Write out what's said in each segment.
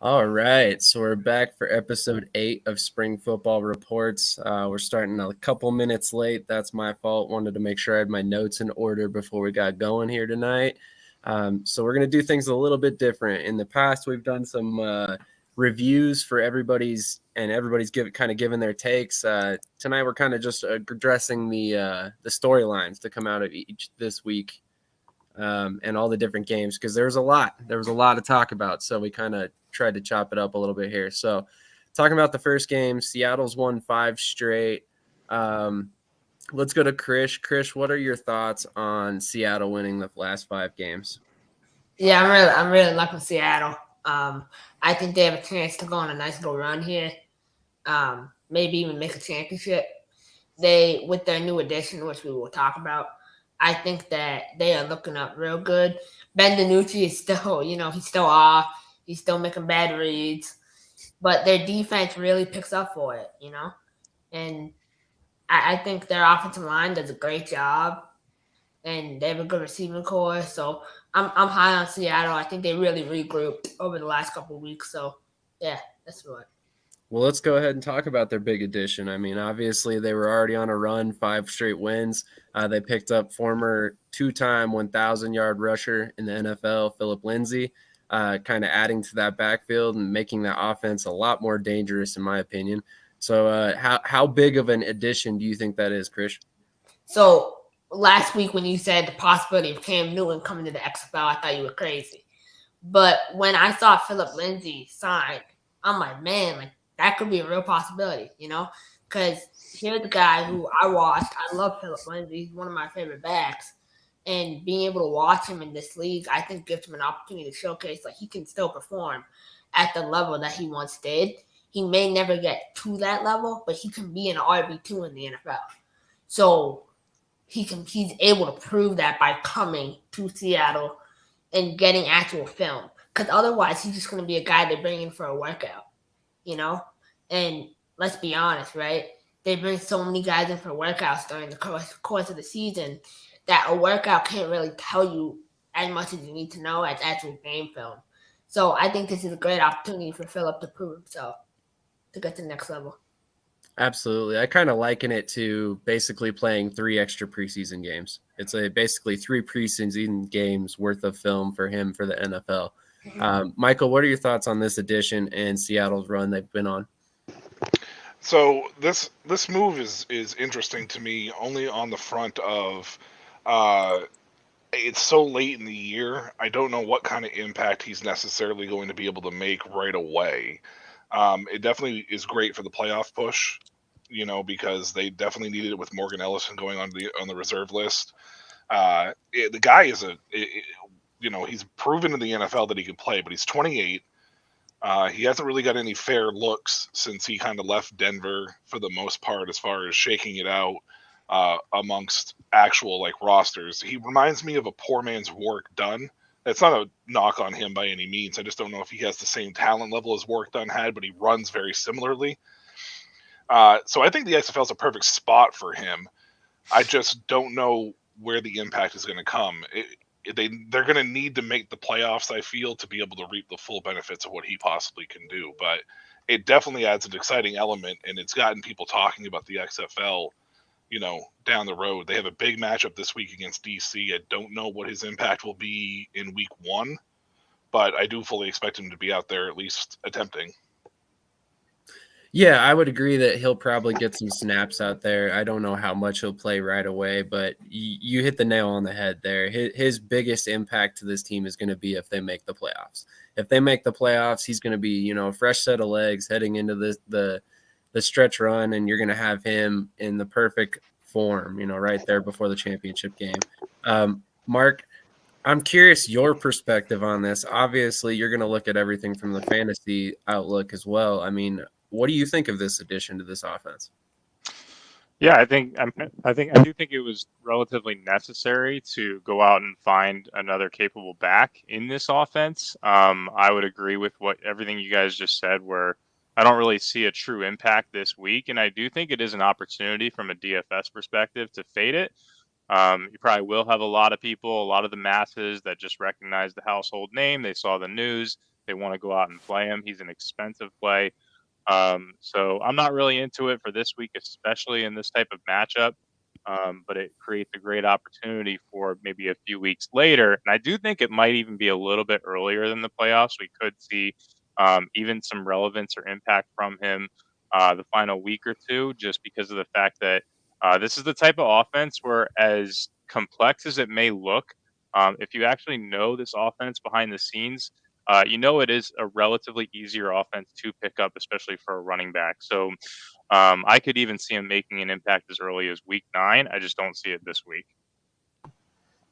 All right, so we're back for episode 8 of Spring Football Reports. We're starting a couple minutes late. That's my fault. Wanted to make sure I had my notes in order before we got going here tonight. So we're going to do things a little bit different. In the past, we've done some reviews for everybody's given their takes. Tonight, we're kind of just addressing the storylines to come out of each this week. And all the different games because there was a lot to talk about. So we kind of tried to chop it up a little bit here. So talking about the first game, Seattle's won 5 straight. Let's go to Krish. Krish, what are your thoughts on Seattle winning the last 5 games? Yeah, I'm really liking Seattle. I think they have a chance to go on a nice little run here. Maybe even make a championship. They, with their new addition, which we will talk about, I think that they are looking up real good. Ben DiNucci is still, he's still off. He's still making bad reads. But their defense really picks up for it, And I think their offensive line does a great job. And they have a good receiving core. So I'm high on Seattle. I think they really regrouped over the last couple of weeks. So, yeah, that's what. Well, let's go ahead and talk about their big addition. I mean, obviously, they were already on a run, 5 straight wins. They picked up former 2-time 1,000-yard rusher in the NFL, Philip Lindsay, kind of adding to that backfield and making that offense a lot more dangerous, in my opinion. So how big of an addition do you think that is, Krish? So, last week when you said the possibility of Cam Newton coming to the XFL, I thought you were crazy. But when I saw Philip Lindsay sign, I'm like, man, like that could be a real possibility, Because here's a guy who I watched. I love Philip Lindsay. He's one of my favorite backs. And being able to watch him in this league, I think gives him an opportunity to showcase that he can still perform at the level that he once did. He may never get to that level, but he can be an RB2 in the NFL. So he's able to prove that by coming to Seattle and getting actual film. Because otherwise, he's just going to be a guy they bring in for a workout, And let's be honest, right? They bring so many guys in for workouts during the course of the season that a workout can't really tell you as much as you need to know as actual game film. So I think this is a great opportunity for Philip to prove himself to get to the next level. Absolutely. I kind of liken it to basically playing 3 extra preseason games. It's basically 3 preseason games worth of film for him for the NFL. Michael, what are your thoughts on this addition and Seattle's run they've been on? So this move is interesting to me only on the front of it's so late in the year. I don't know what kind of impact he's necessarily going to be able to make right away. It definitely is great for the playoff push, because they definitely needed it with Morgan Ellison going on the reserve list. The guy is he's proven in the NFL that he can play, but he's 28. He hasn't really got any fair looks since he kind of left Denver for the most part, as far as shaking it out amongst actual rosters. He reminds me of a poor man's Warwick Dunn. That's not a knock on him by any means. I just don't know if he has the same talent level as Warwick Dunn had, but he runs very similarly. So I think the XFL is a perfect spot for him. I just don't know where the impact is going to come. They're going to need to make the playoffs, I feel, to be able to reap the full benefits of what he possibly can do. But it definitely adds an exciting element, and it's gotten people talking about the XFL, down the road. They have a big matchup this week against DC. I don't know what his impact will be in week 1, but I do fully expect him to be out there at least attempting. Yeah, I would agree that he'll probably get some snaps out there. I don't know how much he'll play right away, but you hit the nail on the head there. His biggest impact to this team is going to be if they make the playoffs. If they make the playoffs, he's going to be, a fresh set of legs heading into the stretch run, and you're going to have him in the perfect form, right there before the championship game. Mark, I'm curious your perspective on this. Obviously, you're going to look at everything from the fantasy outlook as well. I mean, what do you think of this addition to this offense? Yeah, I do think it was relatively necessary to go out and find another capable back in this offense. I would agree with everything you guys just said, where I don't really see a true impact this week, and I do think it is an opportunity from a DFS perspective to fade it. You probably will have a lot of people, a lot of the masses that just recognize the household name. They saw the news. they want to go out and play him. He's an expensive play. So I'm not really into it for this week, especially in this type of matchup. But it creates a great opportunity for maybe a few weeks later. And I do think it might even be a little bit earlier than the playoffs. We could see even some relevance or impact from him the final week or two, just because of the fact that this is the type of offense where, as complex as it may look, if you actually know this offense behind the scenes, it is a relatively easier offense to pick up, especially for a running back. So I could even see him making an impact as early as week 9. I just don't see it this week.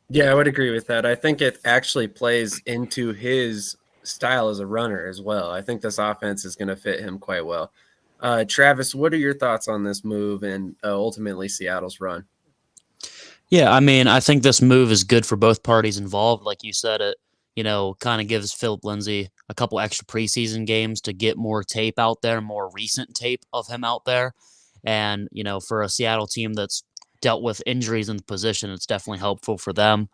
Yeah, I would agree with that. I think it actually plays into his style as a runner as well. I think this offense is going to fit him quite well. Travis, what are your thoughts on this move and ultimately Seattle's run? Yeah, I mean, I think this move is good for both parties involved. Like you said, it kind of gives Philip Lindsay a couple extra preseason games to get more tape out there, more recent tape of him out there. And, for a Seattle team that's dealt with injuries in the position, it's definitely helpful for them.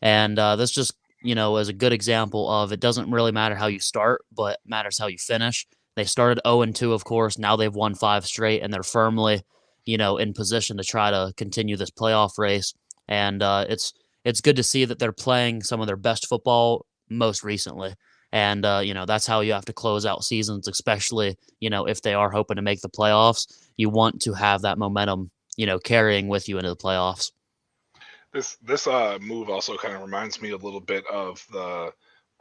And this just, is a good example of it doesn't really matter how you start, but matters how you finish. They started 0-2, of course. Now they've won 5 straight, and they're firmly, in position to try to continue this playoff race. And it's good to see that they're playing some of their best football most recently. And, that's how you have to close out seasons, especially, if they are hoping to make the playoffs. You want to have that momentum, carrying with you into the playoffs. This move also kind of reminds me a little bit of the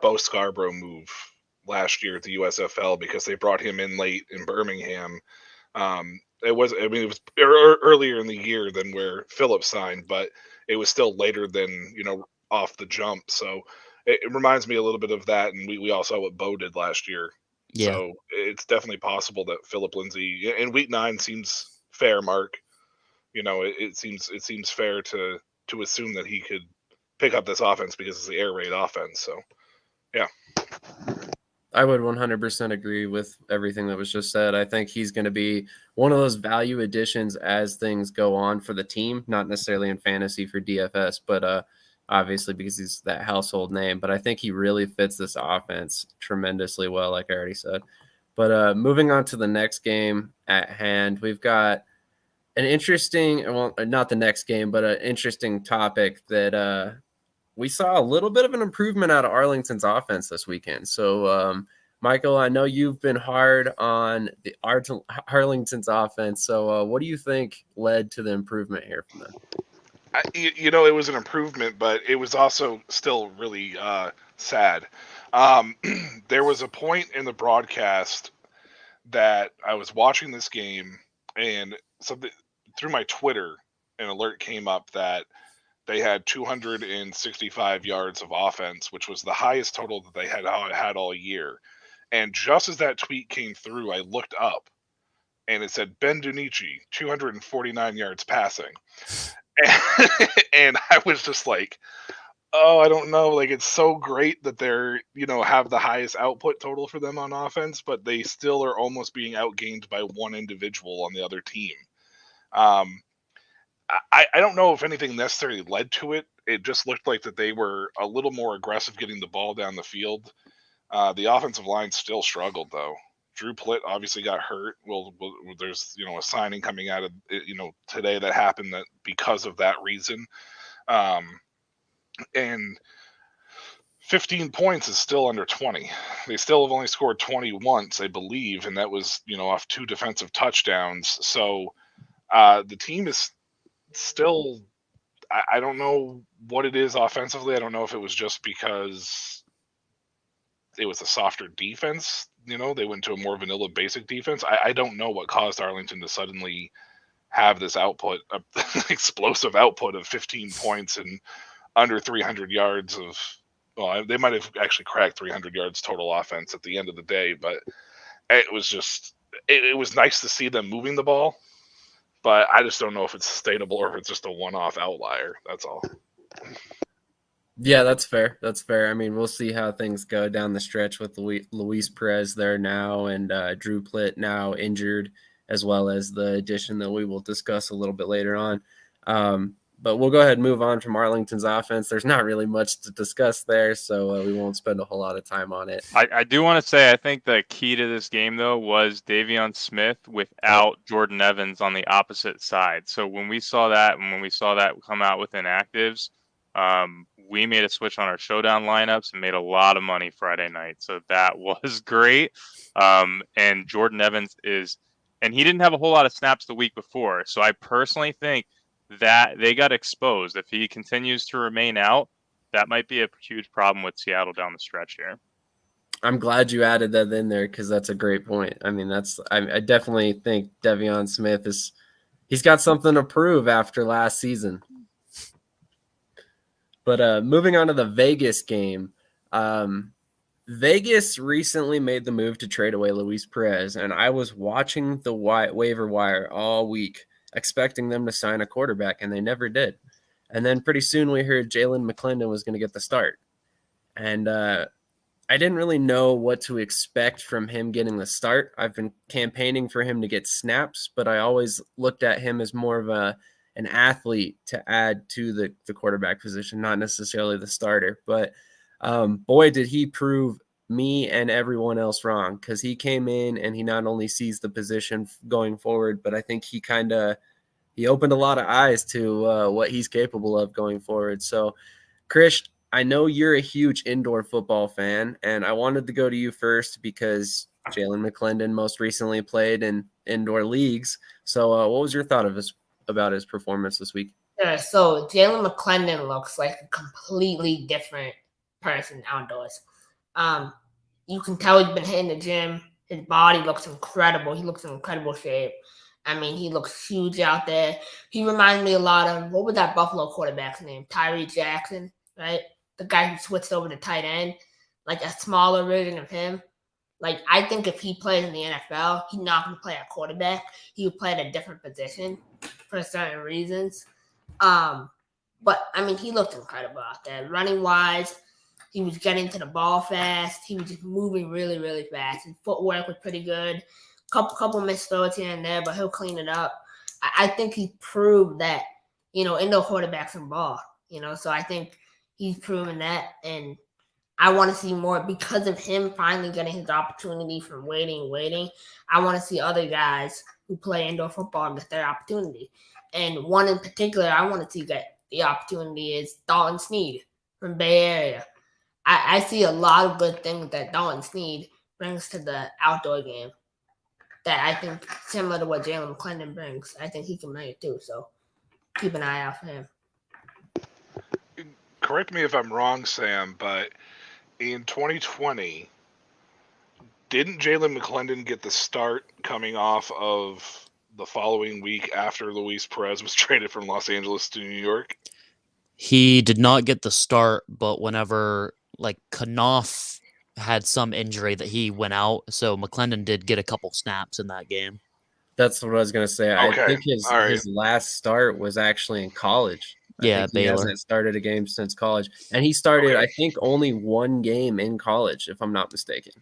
Bo Scarborough move last year at the USFL, because they brought him in late in Birmingham. It was earlier in the year than where Phillips signed, but it was still later than, off the jump. So it reminds me a little bit of that. And we all saw what Bo did last year. Yeah. So it's definitely possible that Philip Lindsay in week 9 seems fair, Mark. It seems fair to assume that he could pick up this offense because it's the air raid offense. So, yeah. I would 100% agree with everything that was just said. I think he's going to be one of those value additions as things go on for the team, not necessarily in fantasy for DFS, but obviously because he's that household name. But I think he really fits this offense tremendously well, like I already said. But moving on to the next game at hand, we've got an interesting, well, not the next game, but an interesting topic that we saw a little bit of an improvement out of Arlington's offense this weekend. So, Michael, I know you've been hard on the Arlington's offense. So, what do you think led to the improvement here from them? It was an improvement, but it was also still really sad. There was a point in the broadcast that I was watching this game, and something through my Twitter, an alert came up that they had 265 yards of offense, which was the highest total that they had all year. And just as that tweet came through, I looked up, and it said Ben Dunici, 249 yards passing. And I was just like, oh, I don't know. Like, it's so great that they're, have the highest output total for them on offense, but they still are almost being outgained by one individual on the other team. I don't know if anything necessarily led to it. It just looked like that they were a little more aggressive getting the ball down the field. The offensive line still struggled, though. Drew Plitt obviously got hurt. Well, there's a signing coming out of today that happened that because of that reason. And 15 points is still under 20. They still have only scored 20 once, I believe, and that was off 2 defensive touchdowns. So the team is still, I don't know what it is offensively. I don't know if it was just because it was a softer defense. They went to a more vanilla basic defense. I don't know what caused Arlington to suddenly have this output, explosive output of 15 points and under 300 yards of, well, they might have actually cracked 300 yards total offense at the end of the day, but it was just, it was nice to see them moving the ball. But I just don't know if it's sustainable or if it's just a one-off outlier. That's all. Yeah, that's fair. That's fair. I mean, we'll see how things go down the stretch with Luis Perez there now and Drew Plitt now injured, as well as the addition that we will discuss a little bit later on. But we'll go ahead and move on from Arlington's offense. There's not really much to discuss there, so we won't spend a whole lot of time on it. I do want to say I think the key to this game, though, was Davion Smith without Jordan Evans on the opposite side. So when we saw that come out with inactives, we made a switch on our showdown lineups and made a lot of money Friday night. So that was great. And Jordan Evans and he didn't have a whole lot of snaps the week before. So I personally think that they got exposed. If he continues to remain out, that might be a huge problem with Seattle down the stretch here. I'm glad you added that in there because that's a great point. I mean, I definitely think Davion Smith he's got something to prove after last season. But moving on to the Vegas game, Vegas recently made the move to trade away Luis Perez, and I was watching the waiver wire all week, expecting them to sign a quarterback, and they never did. And then pretty soon we heard Jalan McClendon was going to get the start. And I didn't really know what to expect from him getting the start. I've been campaigning for him to get snaps, but I always looked at him as more of an athlete to add to the quarterback position, not necessarily the starter. But boy, did he prove me and everyone else wrong, because he came in and he not only sees the position going forward, but I think he opened a lot of eyes to what he's capable of going forward. So, Chris, I know you're a huge indoor football fan, and I wanted to go to you first because Jalan McClendon most recently played in indoor leagues. So what was your thought about his performance this week? Yeah, so Jalan McClendon looks like a completely different person outdoors. You can tell he's been hitting the gym. His body looks incredible. He looks in incredible shape. I mean, he looks huge out there. He reminds me a lot of, what was that Buffalo quarterback's name? Tyree Jackson, right? The guy who switched over to tight end, like a smaller version of him. Like, I think if he plays in the NFL, he's not going to play at quarterback. He would play at a different position for certain reasons. But, I mean, he looked incredible out there. Running-wise, he was getting to the ball fast. He was just moving really, really fast. His footwork was pretty good. Couple missed throws here and there, but he'll clean it up. I think he proved that, indoor quarterbacks can ball, so I think he's proven that, and I want to see more because of him finally getting his opportunity from waiting. I want to see other guys who play indoor football get their opportunity. And one in particular I want to see get the opportunity is Dalton Sneed from Bay Area. I see a lot of good things that Dalton Sneed brings to the outdoor game that I think similar to what Jalan McClendon brings. I think he can bring it too, so keep an eye out for him. Correct me if I'm wrong, Sam, but in 2020, didn't Jalan McClendon get the start coming off of the following week after Luis Perez was traded from Los Angeles to New York? He did not get the start, but whenever Knopf had some injury that he went out, so McClendon did get a couple snaps in that game. That's what I was going to say. Okay. I think his last start was actually in college. I think he Baylor. hasn't started a game since college. And he started, I think, only one game in college, if I'm not mistaken.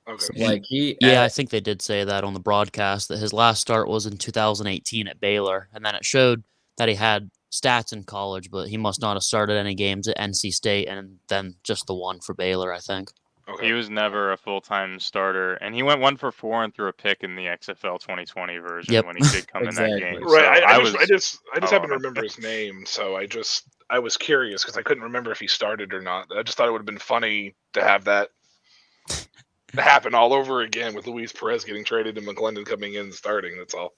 Okay. So, I think they did say that on the broadcast, that his last start was in 2018 at Baylor. And then it showed that he had stats in college, but he must not have started any games at NC State and then just the one for Baylor, I think. Okay. He was never a full-time starter, and he went 1 for 4 and threw a pick in the XFL 2020 version when he did come in that game. Right. So I just happen to remember his name, so I was curious because I couldn't remember if he started or not. I just thought it would have been funny to have that happen all over again with Luis Perez getting traded and McClendon coming in and starting. That's all.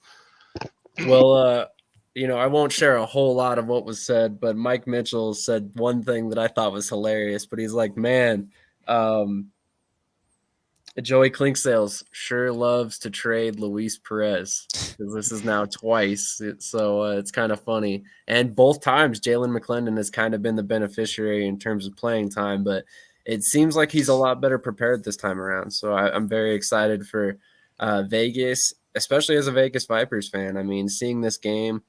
Well, I won't share a whole lot of what was said, but Mike Mitchell said one thing that I thought was hilarious, but he's like, man, Joey Clinksales sure loves to trade Luis Perez because this is now twice. So it's kind of funny. And both times Jalan McClendon has kind of been the beneficiary in terms of playing time, but it seems like he's a lot better prepared this time around. So I'm very excited for Vegas, especially as a Vegas Vipers fan. I mean, seeing this game,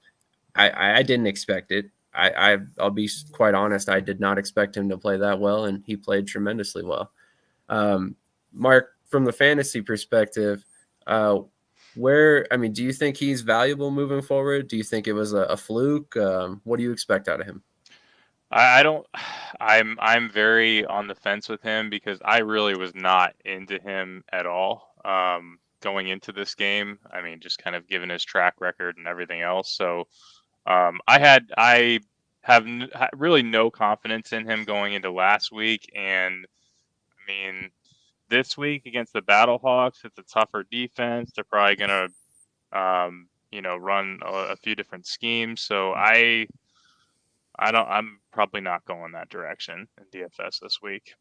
I didn't expect it. I'll be quite honest. I did not expect him to play that well, and he played tremendously well. Mark, from the fantasy perspective, do you think he's valuable moving forward? Do you think it was a fluke? What do you expect out of him? I don't. I'm very on the fence with him because I really was not into him at all going into this game. I mean, just kind of given his track record and everything else. So I have really no confidence in him going into last week, and I mean this week against the Battlehawks, it's a tougher defense. They're probably gonna run a few different schemes. So I'm probably not going that direction in DFS this week.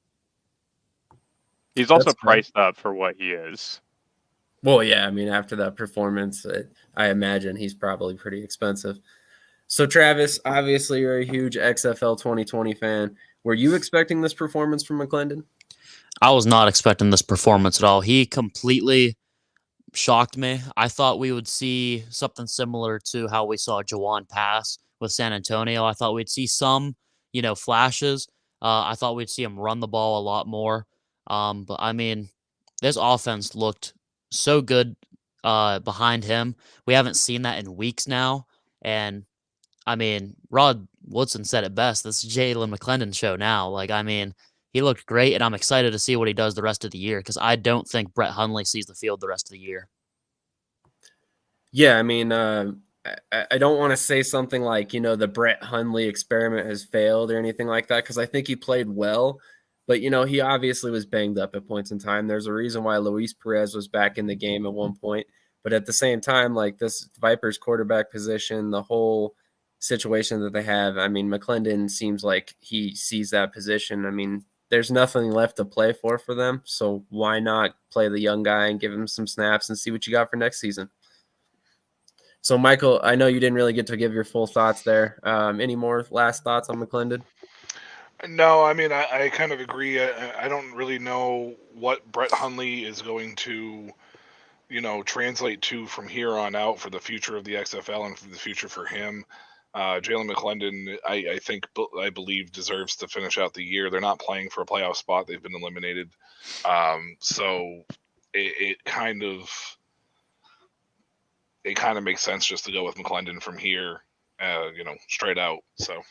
He's also priced up for what he is. Well, yeah, I mean, after that performance, I imagine he's probably pretty expensive. So, Travis, obviously you're a huge XFL 2020 fan. Were you expecting this performance from McClendon? I was not expecting this performance at all. He completely shocked me. I thought we would see something similar to how we saw Jalan pass with San Antonio. I thought we'd see some, flashes. I thought we'd see him run the ball a lot more. But I mean, this offense looked so good behind him. We haven't seen that in weeks now. And I mean, Rod Woodson said it best. This is Jalen McClendon show now. Like, I mean, he looked great, and I'm excited to see what he does the rest of the year because I don't think Brett Hundley sees the field the rest of the year. Yeah, I mean, I don't want to say something like, the Brett Hundley experiment has failed or anything like that because I think he played well. But, he obviously was banged up at points in time. There's a reason why Luis Perez was back in the game at one point. But at the same time, like this Vipers quarterback position, the whole situation that they have, I mean, McClendon seems like he sees that position. I mean, there's nothing left to play for them. So why not play the young guy and give him some snaps and see what you got for next season? So, Michael, I know you didn't really get to give your full thoughts there. Any more last thoughts on McClendon? No, I mean, I kind of agree. I don't really know what Brett Hundley is going to, translate to from here on out for the future of the XFL and for the future for him. Jalen McClendon, I believe, deserves to finish out the year. They're not playing for a playoff spot. They've been eliminated. So it kind of makes sense just to go with McClendon from here, straight out. So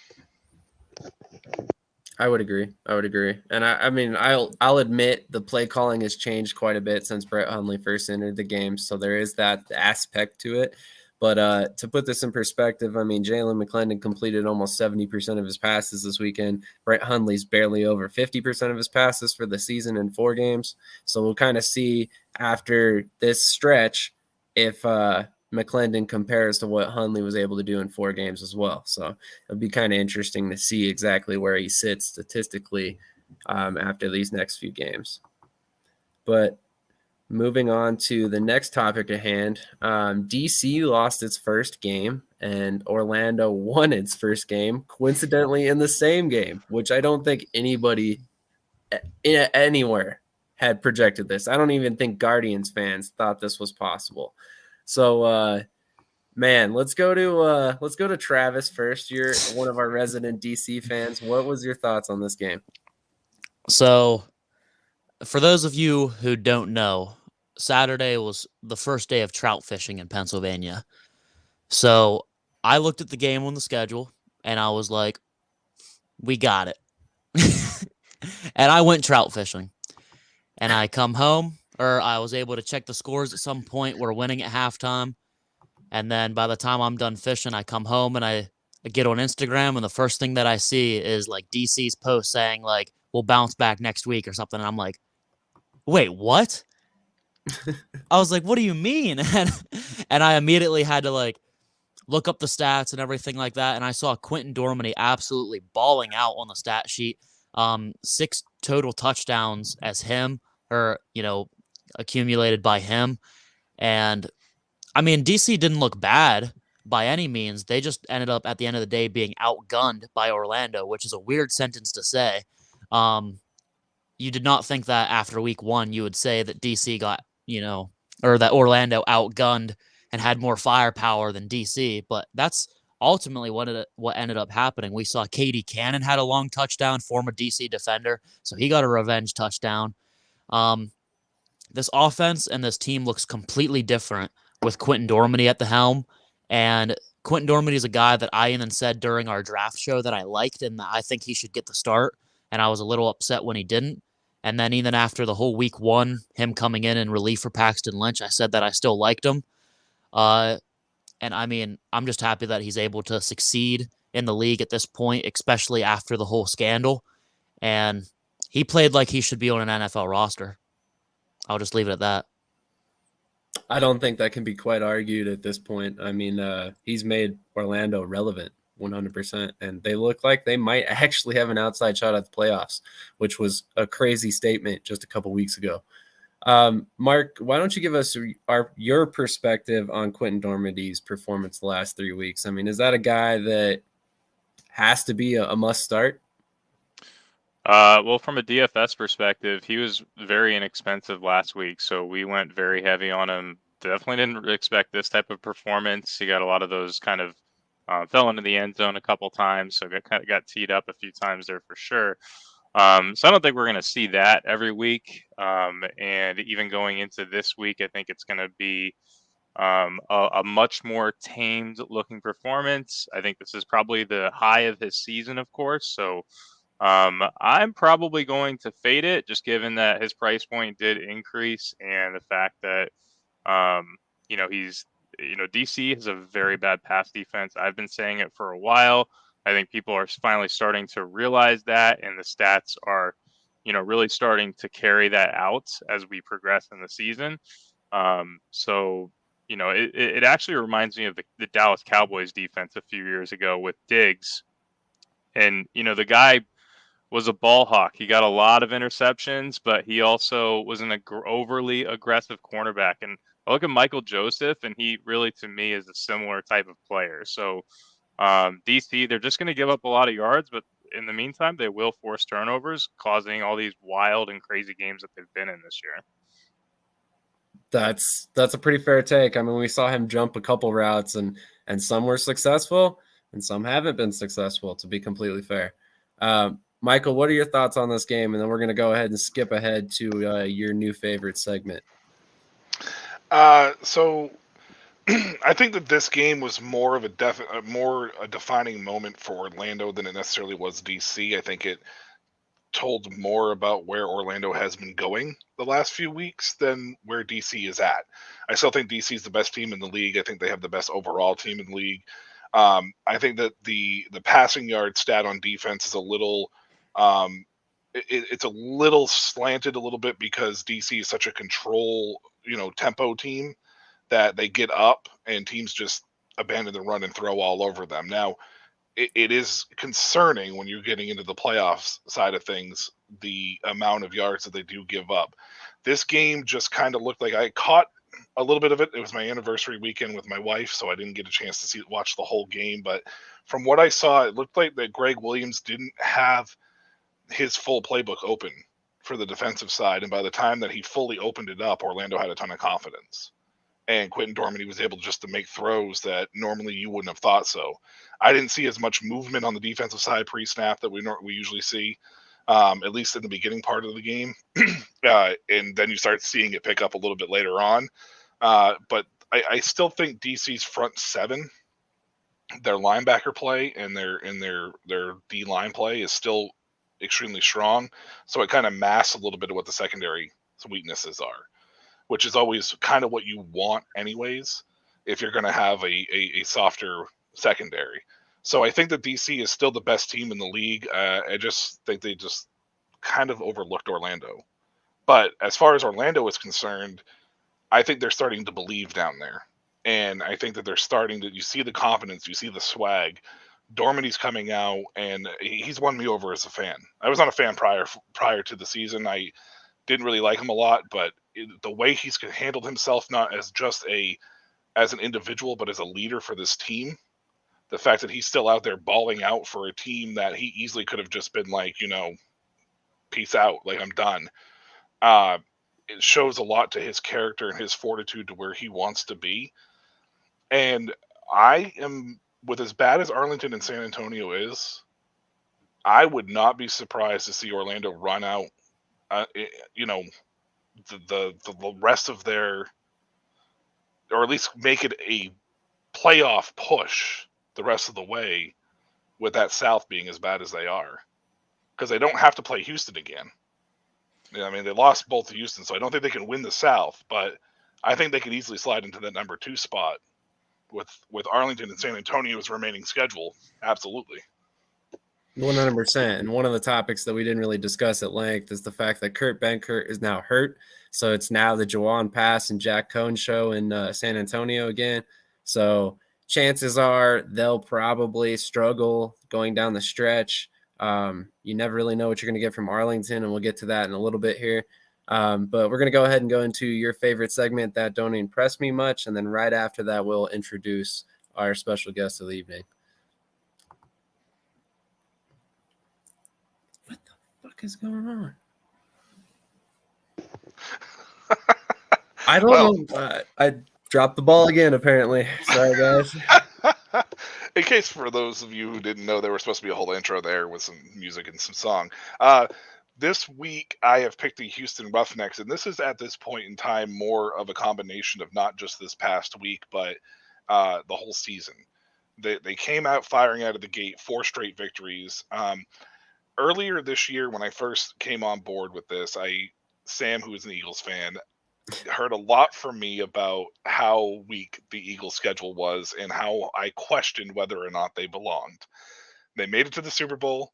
I would agree. And I mean, I'll admit the play calling has changed quite a bit since Brett Hundley first entered the game. So there is that aspect to it. But to put this in perspective, I mean, Jalen McClendon completed almost 70% of his passes this weekend. Brett Hundley's barely over 50% of his passes for the season in 4 games. So we'll kind of see after this stretch if McClendon compares to what Hundley was able to do in 4 games as well. So it'll be kind of interesting to see exactly where he sits statistically after these next few games. But moving on to the next topic at hand, DC lost its first game and Orlando won its first game, coincidentally in the same game, which I don't think anybody anywhere had projected this. I don't even think Guardians fans thought this was possible. So, man, let's go to Travis first. You're one of our resident DC fans. What was your thoughts on this game? So, for those of you who don't know, Saturday was the first day of trout fishing in Pennsylvania. So I looked at the game on the schedule and I was like, we got it. And I went trout fishing. And I come home, or I was able to check the scores at some point. We're winning at halftime. And then by the time I'm done fishing, I come home and I get on Instagram. And the first thing that I see is like DC's post saying like, we'll bounce back next week or something. And I'm like, wait, what? I was like, what do you mean? And I immediately had to like look up the stats and everything like that. And I saw Quinten Domady absolutely balling out on the stat sheet. 6 total touchdowns as him, or, accumulated by him. And I mean, DC didn't look bad by any means. They just ended up at the end of the day being outgunned by Orlando, which is a weird sentence to say. You did not think that after week 1, you would say that DC got, or that Orlando outgunned and had more firepower than DC, but that's ultimately what ended up happening. We saw Katie Cannon had a long touchdown, former DC defender, so he got a revenge touchdown. This offense and this team looks completely different with Quinten Domady at the helm. And Quinten Domady is a guy that I even said during our draft show that I liked and that I think he should get the start. And I was a little upset when he didn't. And then even after the whole week one, him coming in relief for Paxton Lynch, I said that I still liked him. And I mean, I'm just happy that he's able to succeed in the league at this point, especially after the whole scandal. And he played like he should be on an NFL roster. I'll just leave it at that. I don't think that can be quite argued at this point. I mean, he's made Orlando relevant 100%, and they look like they might actually have an outside shot at the playoffs, which was a crazy statement just a couple weeks ago. Mark, why don't you give us your perspective on Quinten Domady's performance the last 3 weeks? I mean, is that a guy that has to be a must start? Well, from a DFS perspective, he was very inexpensive last week, so we went very heavy on him. Definitely didn't expect this type of performance. He got a lot of those kind of fell into the end zone a couple times, so got teed up a few times there for sure. So I don't think we're going to see that every week. And even going into this week, I think it's going to be a much more tamed looking performance. I think this is probably the high of his season, of course. So I'm probably going to fade it, just given that his price point did increase and the fact that, DC has a very bad pass defense. I've been saying it for a while. I think people are finally starting to realize that, and the stats are, really starting to carry that out as we progress in the season. It actually reminds me of the Dallas Cowboys defense a few years ago with Diggs. And, the guy was a ball hawk. He got a lot of interceptions, but he also was an overly aggressive cornerback. And I look at Michael Joseph, and he really, to me, is a similar type of player. So DC, they're just going to give up a lot of yards, but in the meantime, they will force turnovers, causing all these wild and crazy games that they've been in this year. That's a pretty fair take. I mean, we saw him jump a couple routes, and some were successful, and some haven't been successful, to be completely fair. Michael, what are your thoughts on this game? And then we're going to go ahead and skip ahead to your new favorite segment. So I think that this game was more of a defining moment for Orlando than it necessarily was DC. I think it told more about where Orlando has been going the last few weeks than where DC is at. I still think DC is the best team in the league. I think they have the best overall team in the league. I think that the passing yard stat on defense is a little it's a little slanted a little bit because DC is such a control, tempo team that they get up and teams just abandon the run and throw all over them. Now, it is concerning when you're getting into the playoffs side of things, the amount of yards that they do give up. This game just kind of looked like I caught a little bit of it. It was my anniversary weekend with my wife, so I didn't get a chance to watch the whole game. But from what I saw, it looked like that Greg Williams didn't have his full playbook open for the defensive side. And by the time that he fully opened it up, Orlando had a ton of confidence. And Quinten Domady was able just to make throws that normally you wouldn't have thought so. I didn't see as much movement on the defensive side pre-snap that we usually see, at least in the beginning part of the game. And then you start seeing it pick up a little bit later on. But I still think DC's front seven, their linebacker play and their D-line play is still extremely strong. So it kind of masks a little bit of what the secondary weaknesses are, which is always kind of what you want anyways if you're going to have a softer secondary. So I think that DC is still the best team in the league. I just think they just kind of overlooked Orlando. But as far as Orlando is concerned, I think they're starting to believe down there. And I think that they're starting to, you see the confidence, you see the swag. Dormady's coming out, and he's won me over as a fan. I was not a fan prior to the season. I didn't really like him a lot, but the way he's handled himself, not as just as an individual, but as a leader for this team, the fact that he's still out there balling out for a team that he easily could have just been like, peace out, like I'm done. It shows a lot to his character and his fortitude to where he wants to be. And I am, with as bad as Arlington and San Antonio is, I would not be surprised to see Orlando run out, the rest of their or at least make it a playoff push the rest of the way with that South being as bad as they are. Because they don't have to play Houston again. I mean, they lost both to Houston, so I don't think they can win the South, but I think they could easily slide into that number 2 spot with Arlington and San Antonio's remaining schedule. Absolutely. 100%. And one of the topics that we didn't really discuss at length is the fact that Kurt Benkert is now hurt. So it's now the Jalan Pass and Jack Cohn show in San Antonio again. So chances are they'll probably struggle going down the stretch. You never really know what you're going to get from Arlington, and we'll get to that in a little bit here. But we're going to go ahead and go into your favorite segment that don't impress me much. And then right after that, we'll introduce our special guest of the evening. What the fuck is going on? I don't know. I dropped the ball again, apparently. Sorry, guys. In case for those of you who didn't know, there was supposed to be a whole intro there with some music and some song. This week, I have picked the Houston Roughnecks, and this is at this point in time more of a combination of not just this past week, but the whole season. They came out firing out of the gate, 4 straight victories. Earlier this year, when I first came on board with this, Sam, who is an Eagles fan, heard a lot from me about how weak the Eagles schedule was and how I questioned whether or not they belonged. They made it to the Super Bowl.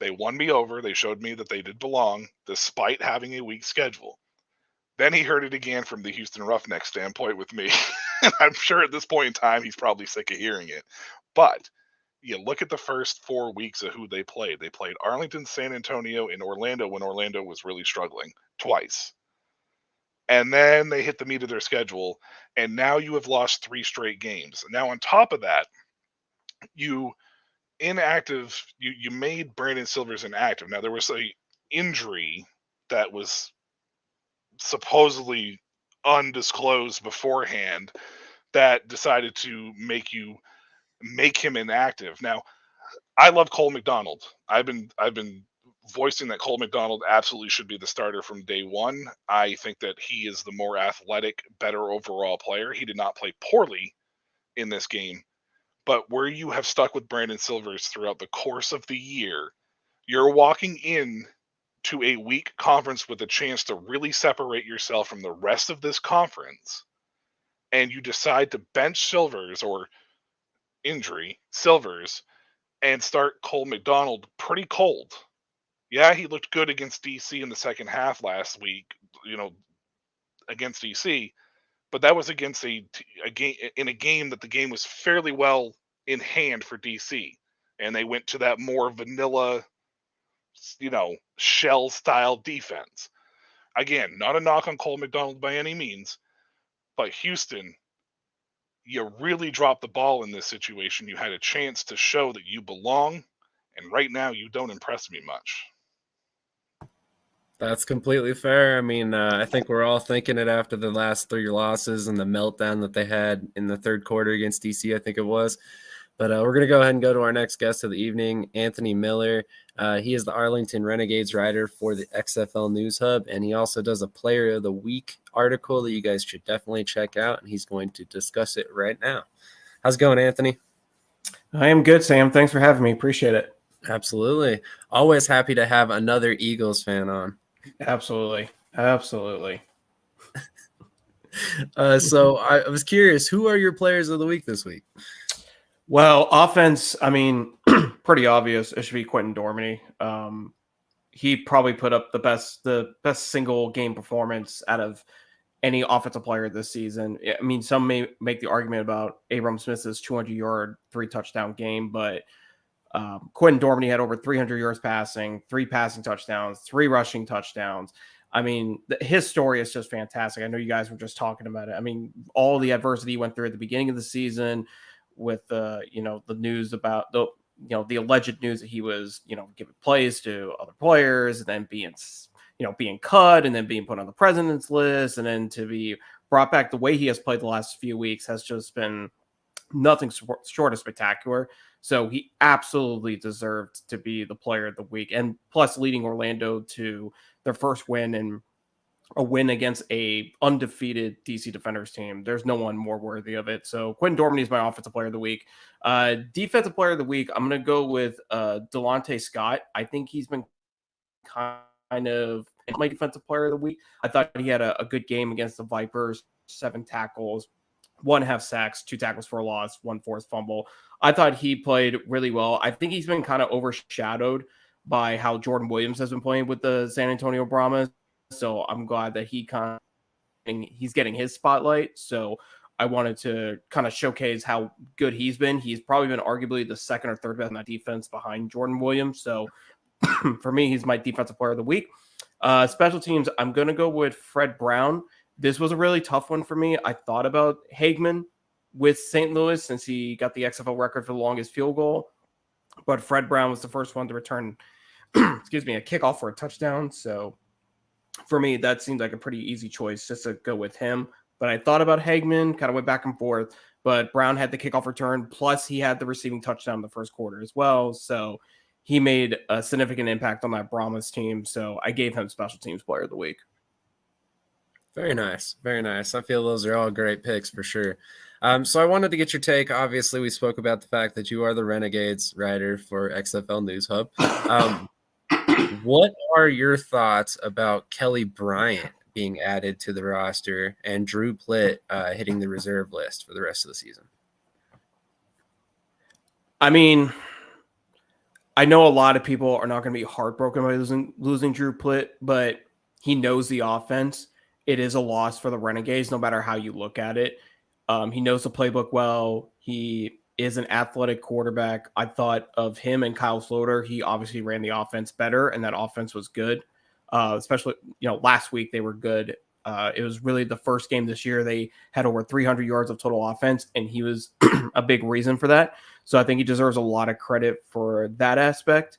They won me over. They showed me that they did belong despite having a weak schedule. Then he heard it again from the Houston Roughnecks standpoint with me. And I'm sure at this point in time, he's probably sick of hearing it. But you look at the first 4 weeks of who they played. They played Arlington, San Antonio, and Orlando when Orlando was really struggling twice. And then they hit the meat of their schedule, and now you have lost 3 straight games. Now, on top of that, you made Brandon Silvers inactive. Now, there was a injury that was supposedly undisclosed beforehand that decided to make him inactive. Now, I love Cole McDonald. I've been voicing that Cole McDonald absolutely should be the starter from day one. I think that he is the more athletic, better overall player. He did not play poorly in this game, but where you have stuck with Brandon Silvers throughout the course of the year, you're walking in to a weak conference with a chance to really separate yourself from the rest of this conference, and you decide to bench Silvers or injury Silvers and start Cole McDonald pretty cold. Yeah, he looked good against DC in the second half last week, against DC, but that was against a game that the game was fairly well in hand for DC, and they went to that more vanilla, shell style defense. Again, not a knock on Cole McDonald by any means, but Houston, you really dropped the ball in this situation. You had a chance to show that you belong, and right now you don't impress me much. That's completely fair. I mean, I think we're all thinking it after the last 3 losses and the meltdown that they had in the third quarter against DC, I think it was. But we're going to go ahead and go to our next guest of the evening, Anthony Miller. He is the Arlington Renegades writer for the XFL News Hub, and he also does a Player of the Week article that you guys should definitely check out, and he's going to discuss it right now. How's it going, Anthony? I am good, Sam. Thanks for having me. Appreciate it. Absolutely. Always happy to have another Eagles fan on. Absolutely. So I was curious, who are your players of the week this week? Well, offense, I mean, pretty obvious. It should be Quinten Domady. He probably put up the best single game performance out of any offensive player this season. I mean, some may make the argument about Abram Smith's 200-yard, 3-touchdown game, but Quinten Domady had over 300 yards passing, 3 passing touchdowns, 3 rushing touchdowns. I mean, his story is just fantastic. I know you guys were just talking about it. I mean, all the adversity he went through at the beginning of the season with the news about the alleged news that he was, giving plays to other players and then being cut and then being put on the president's list, and then to be brought back the way he has played the last few weeks has just been nothing short of spectacular. So he absolutely deserved to be the player of the week, and plus leading Orlando to their first win in a win against a undefeated DC Defenders team. There's no one more worthy of it. So Quinten Domady is my offensive player of the week. Defensive player of the week, I'm going to go with Delonte Scott. I think he's been kind of my defensive player of the week. I thought he had a good game against the Vipers, 7 tackles, 1.5 sacks, 2 tackles for a loss, 1 forced fumble. I thought he played really well. I think he's been kind of overshadowed by how Jordan Williams has been playing with the San Antonio Brahmas. So I'm glad that he's getting his spotlight. So I wanted to kind of showcase how good he's been. He's probably been arguably the second or third best in that defense behind Jordan Williams. So for me, he's my defensive player of the week. Special teams, I'm going to go with Fred Brown. This was a really tough one for me. I thought about Hagman with St. Louis since he got the XFL record for the longest field goal. But Fred Brown was the first one to return, a kickoff for a touchdown. So for me, that seemed like a pretty easy choice just to go with him. But I thought about Hagman, kind of went back and forth. But Brown had the kickoff return, plus he had the receiving touchdown in the first quarter as well. So he made a significant impact on that Brahmas team. So I gave him special teams player of the week. Very nice. Very nice. I feel those are all great picks for sure. So I wanted to get your take. Obviously, we spoke about the fact that you are the Renegades writer for XFL News Hub. What are your thoughts about Kelly Bryant being added to the roster and Drew Plitt hitting the reserve list for the rest of the season? I mean, I know a lot of people are not going to be heartbroken by losing Drew Plitt, but he knows the offense. It is a loss for the Renegades, no matter how you look at it. He knows the playbook well. He is an athletic quarterback. I thought of him and Kyle Sloter. He obviously ran the offense better, and that offense was good. Especially, last week they were good. It was really the first game this year. They had over 300 yards of total offense, and he was a big reason for that. So I think he deserves a lot of credit for that aspect.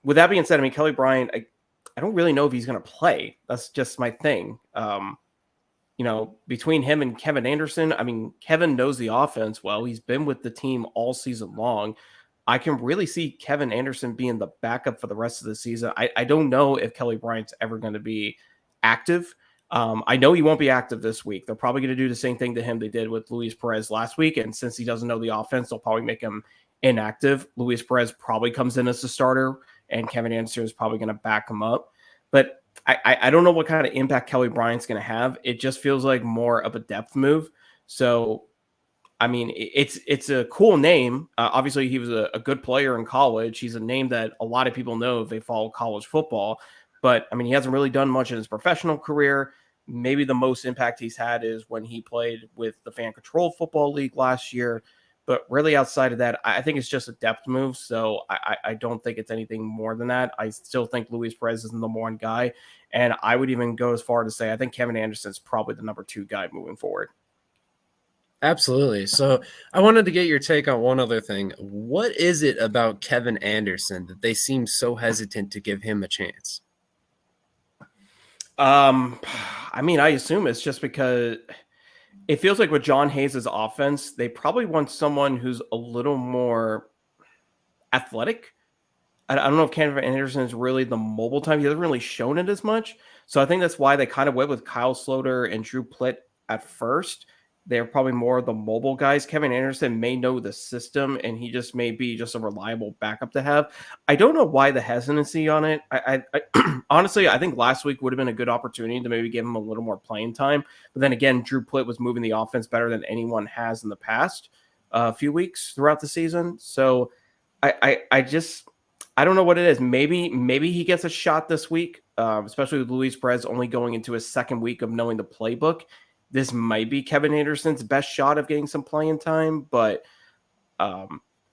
With that being said, I mean, Kelly Bryant, I don't really know if he's going to play. That's just my thing. Between him and Kevin Anderson, I mean, Kevin knows the offense well. He's been with the team all season long. I can really see Kevin Anderson being the backup for the rest of the season. I don't know if Kelly Bryant's ever going to be active. I know he won't be active this week. They're probably going to do the same thing to him they did with Luis Perez last week. And since he doesn't know the offense, they'll probably make him inactive. Luis Perez probably comes in as the starter, and Kevin Anderson is probably going to back him up. But I don't know what kind of impact Kelly Bryant's going to have. It just feels like more of a depth move. So, I mean, it's a cool name. Obviously, he was a good player in college. He's a name that a lot of people know if they follow college football. But, I mean, he hasn't really done much in his professional career. Maybe the most impact he's had is when he played with the Fan Control Football League last year. But really outside of that, I think it's just a depth move. So I don't think it's anything more than that. I still think Luis Perez is the number one guy. And I would even go as far to say I think Kevin Anderson is probably the number 2 guy moving forward. Absolutely. So I wanted to get your take on one other thing. What is it about Kevin Anderson that they seem so hesitant to give him a chance? I mean, I assume it's just because it feels like with John Hayes' offense, they probably want someone who's a little more athletic. I don't know if Kevin Anderson is really the mobile type. He hasn't really shown it as much. So I think that's why they kind of went with Kyle Sloter and Drew Plitt at first. They're probably more the mobile guys. Kevin Anderson may know the system, and he just may be just a reliable backup to have. I don't know why the hesitancy on it. I honestly, I think last week would have been a good opportunity to maybe give him a little more playing time. But then again, Drew Plitt was moving the offense better than anyone has in the past few weeks throughout the season. So I don't know what it is. Maybe he gets a shot this week, especially with Luis Perez only going into his second week of knowing the playbook. This might be Kevin Anderson's best shot of getting some playing time, but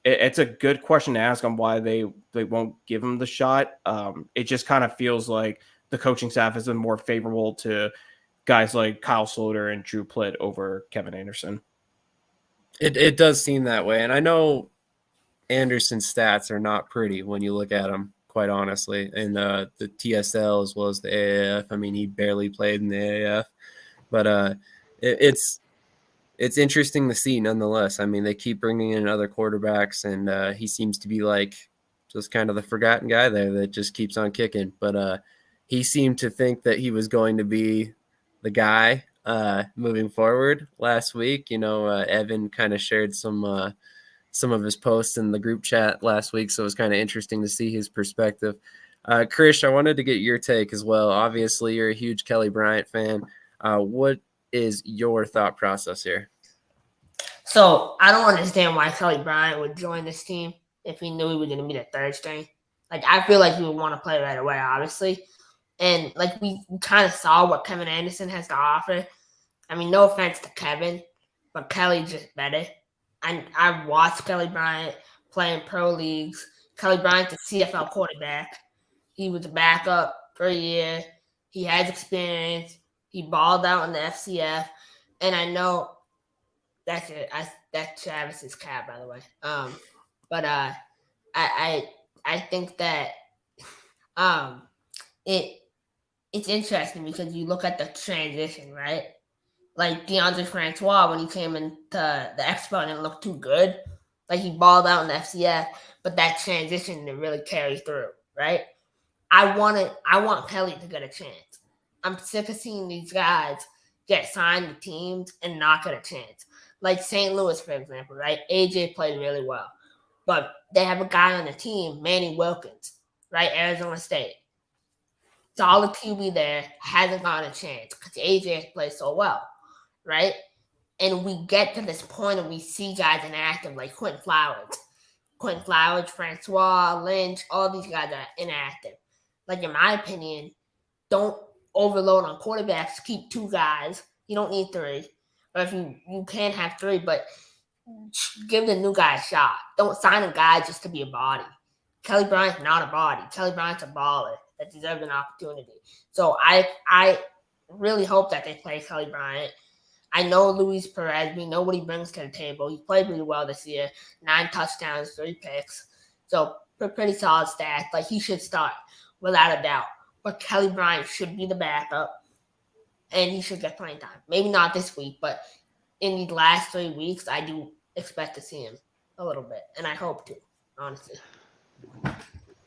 it's a good question to ask on why they won't give him the shot. It just kind of feels like the coaching staff has been more favorable to guys like Kyle Sloter and Drew Plitt over Kevin Anderson. It does seem that way, and I know Anderson's stats are not pretty when you look at them, quite honestly, in the TSL as well as the AAF. I mean, he barely played in the AAF. But it's interesting to see nonetheless. I mean, they keep bringing in other quarterbacks, and he seems to be like just kind of the forgotten guy there that just keeps on kicking. But he seemed to think that he was going to be the guy moving forward last week. Evan kind of shared some of his posts in the group chat last week, so it was kind of interesting to see his perspective. Krish, I wanted to get your take as well. Obviously, you're a huge Kelly Bryant fan. What is your thought process here? So I don't understand why Kelly Bryant would join this team if he knew he was going to be the third string. Like, I feel like he would want to play right away, obviously. And, like, we kind of saw what Kevin Anderson has to offer. I mean, no offense to Kevin, but Kelly just better. I've watched Kelly Bryant play in pro leagues. Kelly Bryant's a CFL quarterback. He was a backup for a year. He has experience. He balled out in the FCF. And I know that's it. That's Travis's cat, by the way. But I think that it's interesting because you look at the transition, right? Like DeAndre Francois, when he came into the Expo and didn't look too good. Like, he balled out in the FCF, but that transition didn't really carry through, right? I want Kelly to get a chance. I'm sick of seeing these guys get signed to teams and not get a chance. Like St. Louis, for example, right? AJ played really well. But they have a guy on the team, Manny Wilkins, right? Arizona State. Solid QB there, hasn't gotten a chance because AJ plays so well, right? And we get to this point and we see guys inactive like Quinten Flowers, Francois, Lynch, all these guys are inactive. Like, in my opinion, don't overload on quarterbacks. Keep 2 guys. You don't need 3. Or if you can have 3, but give the new guy a shot. Don't sign a guy just to be a body. Kelly Bryant's not a body. Kelly Bryant's a baller that deserves an opportunity. So I really hope that they play Kelly Bryant. I know Luis Perez. We know what he brings to the table. He played really well this year. 9 touchdowns, 3 picks. So pretty solid stats. Like, he should start without a doubt. But Kelly Bryant should be the backup, and he should get playing time. Maybe not this week, but in these last 3 weeks, I do expect to see him a little bit, and I hope to, honestly.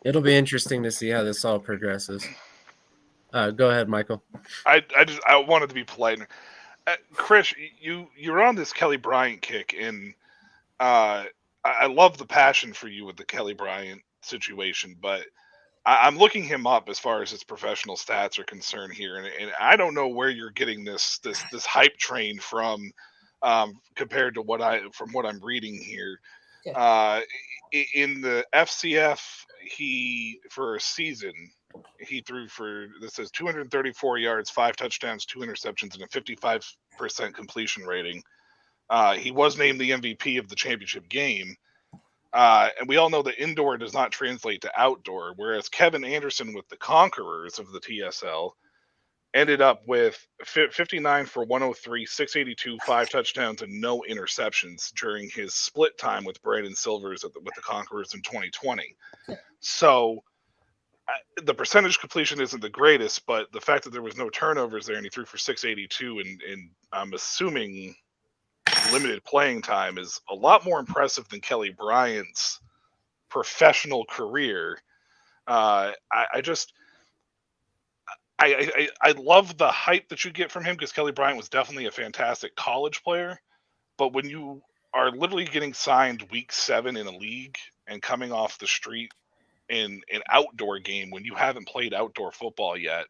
It'll be interesting to see how this all progresses. Go ahead, Michael. I wanted to be polite. Krish, you're on this Kelly Bryant kick, and I love the passion for you with the Kelly Bryant situation, but I'm looking him up as far as his professional stats are concerned here, and I don't know where you're getting this hype train from, compared to what I'm reading here. Yeah. In the FCF, for a season, he threw for, this says 234 yards, 5 touchdowns, 2 interceptions, and a 55% completion rating. He was named the MVP of the championship game. And we all know that indoor does not translate to outdoor, whereas Kevin Anderson with the Conquerors of the TSL ended up with 59 for 103, 682, 5 touchdowns, and no interceptions during his split time with Brandon Silvers with the Conquerors in 2020. So the percentage completion isn't the greatest, but the fact that there was no turnovers there and he threw for 682 and I'm assuming limited playing time is a lot more impressive than Kelly Bryant's professional career. I love the hype that you get from him because Kelly Bryant was definitely a fantastic college player. But when you are literally getting signed week 7 in a league and coming off the street in an outdoor game when you haven't played outdoor football yet,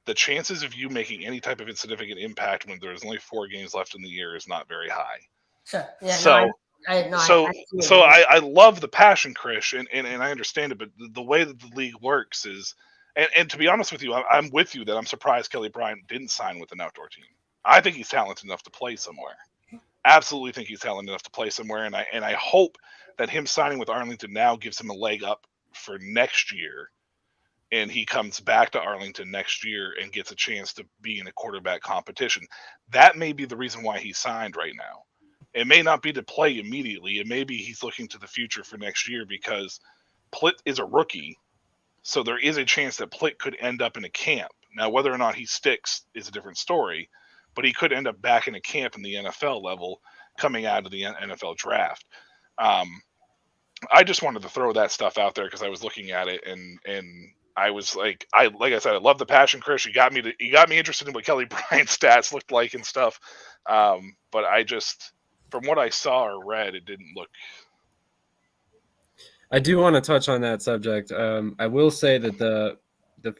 the chances of you making any type of insignificant impact when there's only 4 games left in the year is not very high. Sure. Yeah, so, I love the passion, Krish, and I understand it, but the way that the league works is, and to be honest with you, I'm with you that I'm surprised Kelly Bryant didn't sign with an outdoor team. I think he's talented enough to play somewhere. Absolutely think he's talented enough to play somewhere, and I hope that him signing with Arlington now gives him a leg up for next year, and he comes back to Arlington next year and gets a chance to be in a quarterback competition. That may be the reason why he signed right now. It may not be to play immediately. It may be he's looking to the future for next year because Plitt is a rookie, so there is a chance that Plitt could end up in a camp. Now, whether or not he sticks is a different story, but he could end up back in a camp in the NFL level coming out of the NFL draft. I just wanted to throw that stuff out there because I was looking at it, and I was like I said, I love the passion, Chris. You got me interested in what Kelly Bryant's stats looked like and stuff. But I just, from what I saw or read, it didn't look. I do want to touch on that subject. I will say that the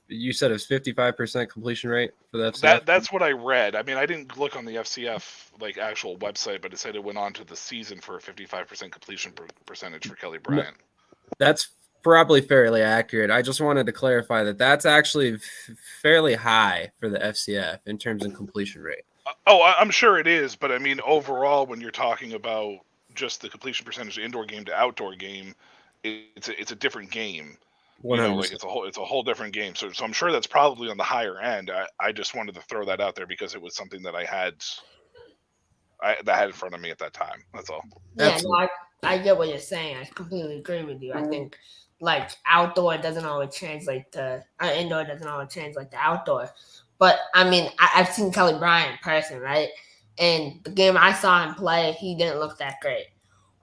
you said it's 55% completion rate for the FCF. That's what I read. I mean, I didn't look on the FCF like actual website, but it said it went on to the season for a 55% completion percentage for Kelly Bryant. That's probably fairly accurate. I just wanted to clarify that that's actually fairly high for the FCF in terms of completion rate. I'm sure it is, but I mean, overall, when you're talking about just the completion percentage indoor game to outdoor game, it's a different game. 100%. You know, like it's a whole different game. So I'm sure that's probably on the higher end. I just wanted to throw that out there because it was something that I had in front of me at that time. That's all. Yeah, no, I get what you're saying. I completely agree with you. I think like outdoor doesn't always translate to indoor doesn't always translate to outdoor. But I mean, I've seen Kelly Bryant in person, right? And the game I saw him play, he didn't look that great.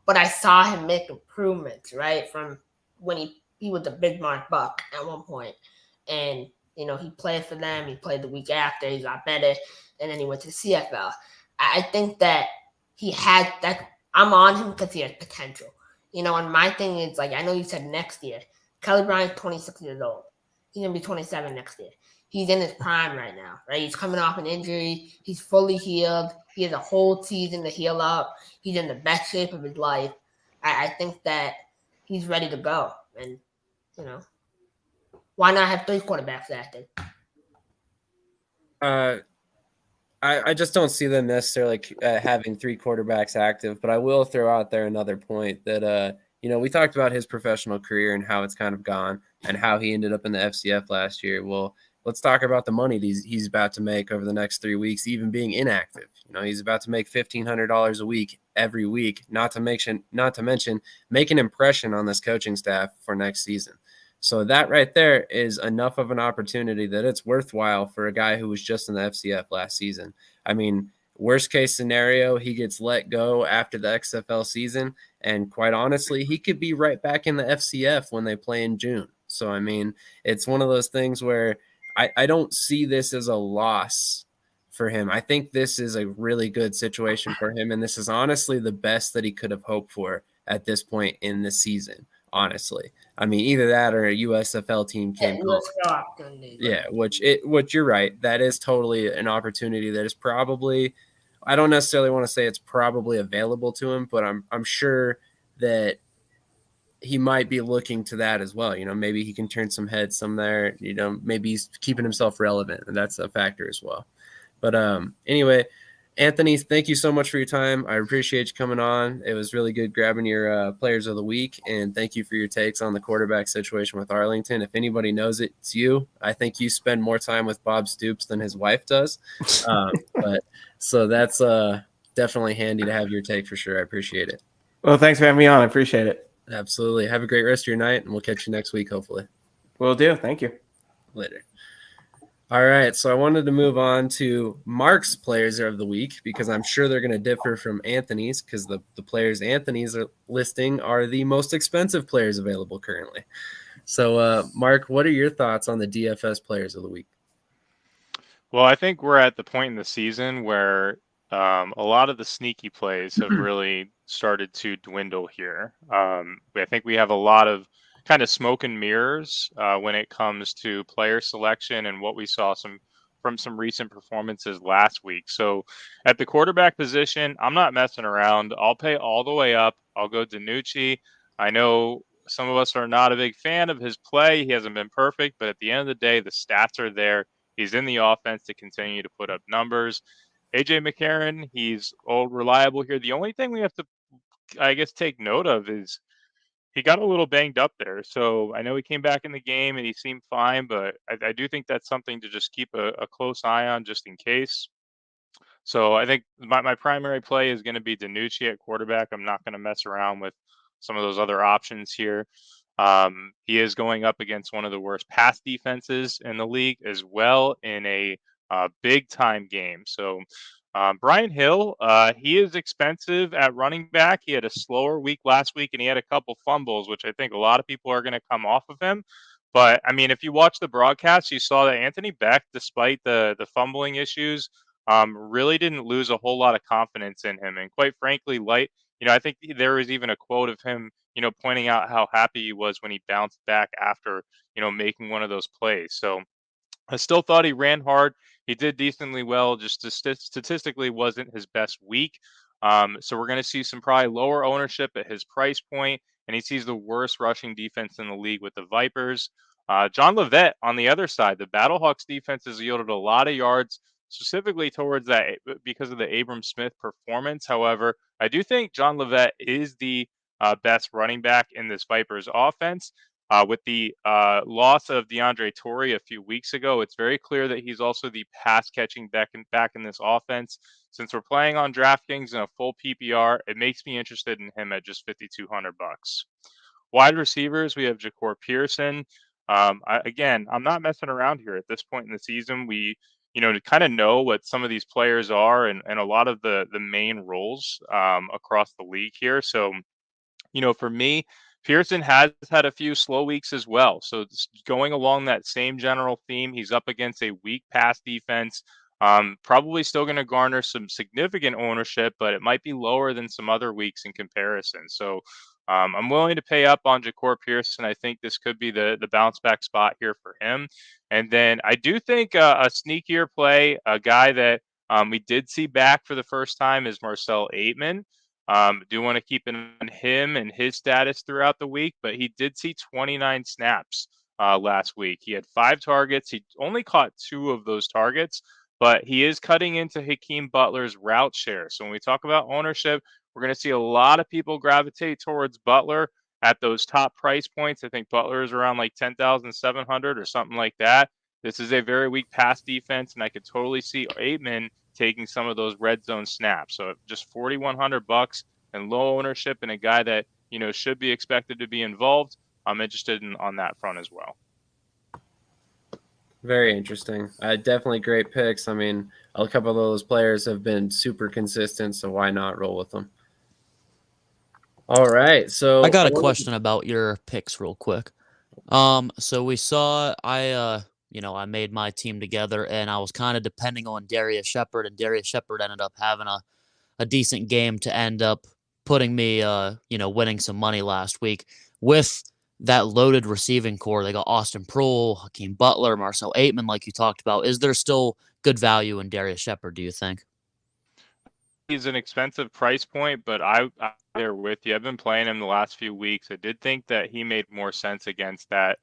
But I saw him make improvements, right? From when he was a big mark buck at one point. And, you know, he played for them. He played the week after. He got better. And then he went to CFL. I think that he had that. I'm on him because he has potential. You know, and my thing is, like, I know you said next year. Kelly Bryant's 26 years old. He's going to be 27 next year. He's in his prime right now, right? He's coming off an injury. He's fully healed. He has a whole season to heal up. He's in the best shape of his life. I think that he's ready to go. And, you know, why not have 3 quarterbacks active? I just don't see them necessarily having 3 quarterbacks active, but I will throw out there another point that, you know, we talked about his professional career and how it's kind of gone and how he ended up in the FCF last year. Well, let's talk about the money he's about to make over the next 3 weeks, even being inactive. You know, he's about to make $1,500 a week every week, not to mention make an impression on this coaching staff for next season. So that right there is enough of an opportunity that it's worthwhile for a guy who was just in the FCF last season. I mean, worst case scenario, he gets let go after the XFL season. And quite honestly, he could be right back in the FCF when they play in June. So, I mean, it's one of those things where I don't see this as a loss for him. I think this is a really good situation for him. And this is honestly the best that he could have hoped for at this point in the season. Honestly, I mean, either that or a USFL team came. Yeah, which you're right. That is totally an opportunity that is probably, I don't necessarily want to say it's probably available to him, but I'm sure that he might be looking to that as well. You know, maybe he can turn some heads somewhere. You know, maybe he's keeping himself relevant, and that's a factor as well. But anyway, Anthony, thank you so much for your time. I appreciate you coming on. It was really good grabbing your players of the week, and thank you for your takes on the quarterback situation with Arlington. If anybody knows it, it's you. I think you spend more time with Bob Stoops than his wife does. But so that's definitely handy to have your take for sure. I appreciate it. Well, thanks for having me on. I appreciate it. Absolutely. Have a great rest of your night, and we'll catch you next week, hopefully. Will do. Thank you. Later. All right, so I wanted to move on to Mark's players of the week because I'm sure they're going to differ from Anthony's because the players Anthony's are listing are the most expensive players available currently. So, Mark, what are your thoughts on the DFS players of the week? Well, I think we're at the point in the season where a lot of the sneaky plays have really started to dwindle here. I think we have a lot of kind of smoke and mirrors when it comes to player selection and what we saw from some recent performances last week. So at the quarterback position, I'm not messing around. I'll pay all the way up. I'll go DiNucci. I know some of us are not a big fan of his play. He hasn't been perfect, but at the end of the day, the stats are there. He's in the offense to continue to put up numbers. AJ McCarron, he's old reliable here. The only thing we have to, I guess, take note of is he got a little banged up there. So I know he came back in the game and he seemed fine, but I do think that's something to just keep a close eye on just in case. So I think my primary play is going to be DiNucci at quarterback. I'm not going to mess around with some of those other options here. He is going up against one of the worst pass defenses in the league as well in a big time game. So Brian Hill, he is expensive at running back. He had a slower week last week and he had a couple fumbles, which I think a lot of people are going to come off of him. But I mean, if you watch the broadcast, you saw that Anthony Beck, despite the fumbling issues, really didn't lose a whole lot of confidence in him. And quite frankly, I think there was even a quote of him, pointing out how happy he was when he bounced back after, making one of those plays. So I still thought he ran hard. He did decently well. Just statistically wasn't his best week. So we're going to see some probably lower ownership at his price point, and he sees the worst rushing defense in the league with the Vipers. John Levitt on the other side, the Battlehawks defense has yielded a lot of yards, specifically towards that because of the Abram Smith performance. However, I do think John Levitt is the best running back in this Vipers offense. With the loss of DeAndre Torrey a few weeks ago, it's very clear that he's also the pass catching back in this offense. Since we're playing on DraftKings in a full PPR, it makes me interested in him at just $5,200. Wide receivers, we have Ja'Cory Pearson. I'm not messing around here at this point in the season. We, to kind of know what some of these players are and a lot of the main roles across the league here. So, for me, Pearson has had a few slow weeks as well. So going along that same general theme, he's up against a weak pass defense. Probably still going to garner some significant ownership, but it might be lower than some other weeks in comparison. So I'm willing to pay up on Ja'Cory Pearson. I think this could be the bounce back spot here for him. And then I do think a sneakier play, a guy that we did see back for the first time, is Marcel Aitman. Do want to keep an eye on him and his status throughout the week, but he did see 29 snaps last week. He had 5 targets. He only caught 2 of those targets, but he is cutting into Hakeem Butler's route share. So when we talk about ownership, we're going to see a lot of people gravitate towards Butler at those top price points. I think Butler is around like 10,700 or something like that. This is a very weak pass defense, and I could totally see Aitman taking some of those red zone snaps. So just $4,100 and low ownership, and a guy that should be expected to be involved. I'm interested on that front as well. Very interesting. Definitely great picks. I mean, a couple of those players have been super consistent, so why not roll with them? All right. So I got a question about your picks real quick. So we saw I made my team together, and I was kind of depending on Darius Shepherd, and Darius Shepherd ended up having a decent game to end up putting me winning some money last week. With that loaded receiving core, they got Austin Proehl, Hakeem Butler, Marcel Aitman, like you talked about. Is there still good value in Darius Shepherd, do you think? He's an expensive price point, but I'm there with you. I've been playing him the last few weeks. I did think that he made more sense against that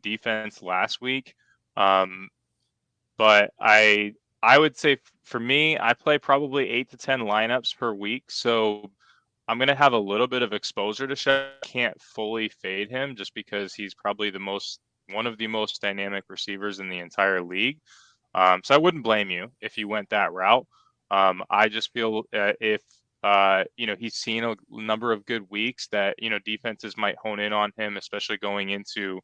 defense last week. But I would say for me, I play probably 8 to 10 lineups per week. So I'm going to have a little bit of exposure to Shepherd. Can't fully fade him just because he's probably one of the most dynamic receivers in the entire league. So I wouldn't blame you if you went that route. I just feel if he's seen a number of good weeks that defenses might hone in on him, especially going into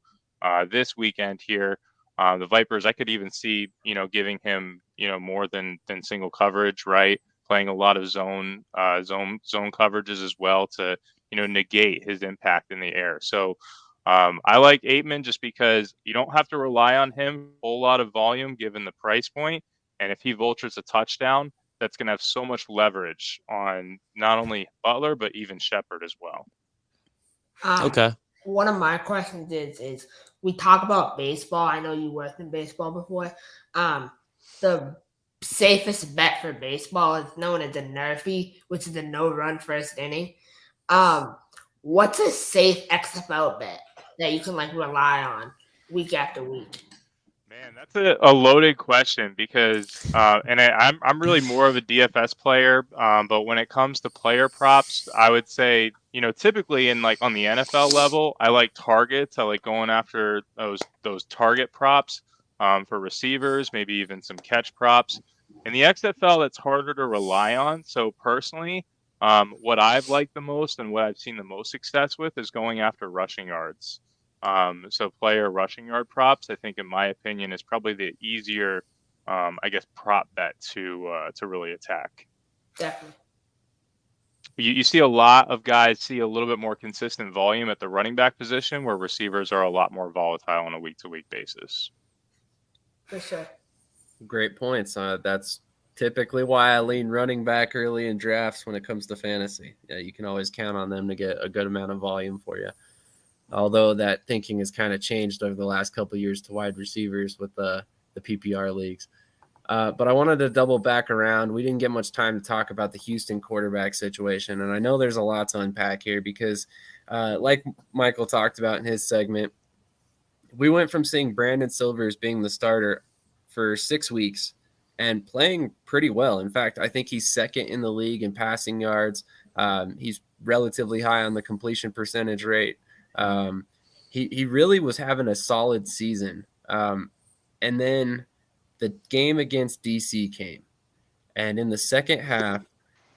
this weekend here. The Vipers, I could even see giving him more than single coverage, right? Playing a lot of zone coverages as well to negate his impact in the air. So I like Aitman just because you don't have to rely on him a whole lot of volume given the price point, and if he vultures a touchdown, that's going to have so much leverage on not only Butler but even Shepherd as well. Okay. One of my questions is we talk about baseball. I know you worked in baseball before. The safest bet for baseball is known as a NRFI, which is a no-run first inning. What's a safe XFL bet that you can rely on week after week? Man, that's a loaded question because, I'm really more of a DFS player. But when it comes to player props, I would say, typically on the NFL level, I like targets. I like going after those target props, for receivers, maybe even some catch props. In the XFL, that's harder to rely on. So personally, what I've liked the most and what I've seen the most success with is going after rushing yards. So player rushing yard props, I think, in my opinion, is probably the easier, prop bet to really attack. Definitely. You see a lot of guys see a little bit more consistent volume at the running back position, where receivers are a lot more volatile on a week-to-week basis. For sure. Great points. That's typically why I lean running back early in drafts when it comes to fantasy. Yeah, you can always count on them to get a good amount of volume for you. Although that thinking has kind of changed over the last couple of years to wide receivers with the PPR leagues. But I wanted to double back around. We didn't get much time to talk about the Houston quarterback situation. And I know there's a lot to unpack here because, like Michael talked about in his segment, we went from seeing Brandon Silvers being the starter for 6 weeks and playing pretty well. In fact, I think he's second in the league in passing yards. He's relatively high on the completion percentage rate. He really was having a solid season. And then the game against DC came. And in the second half,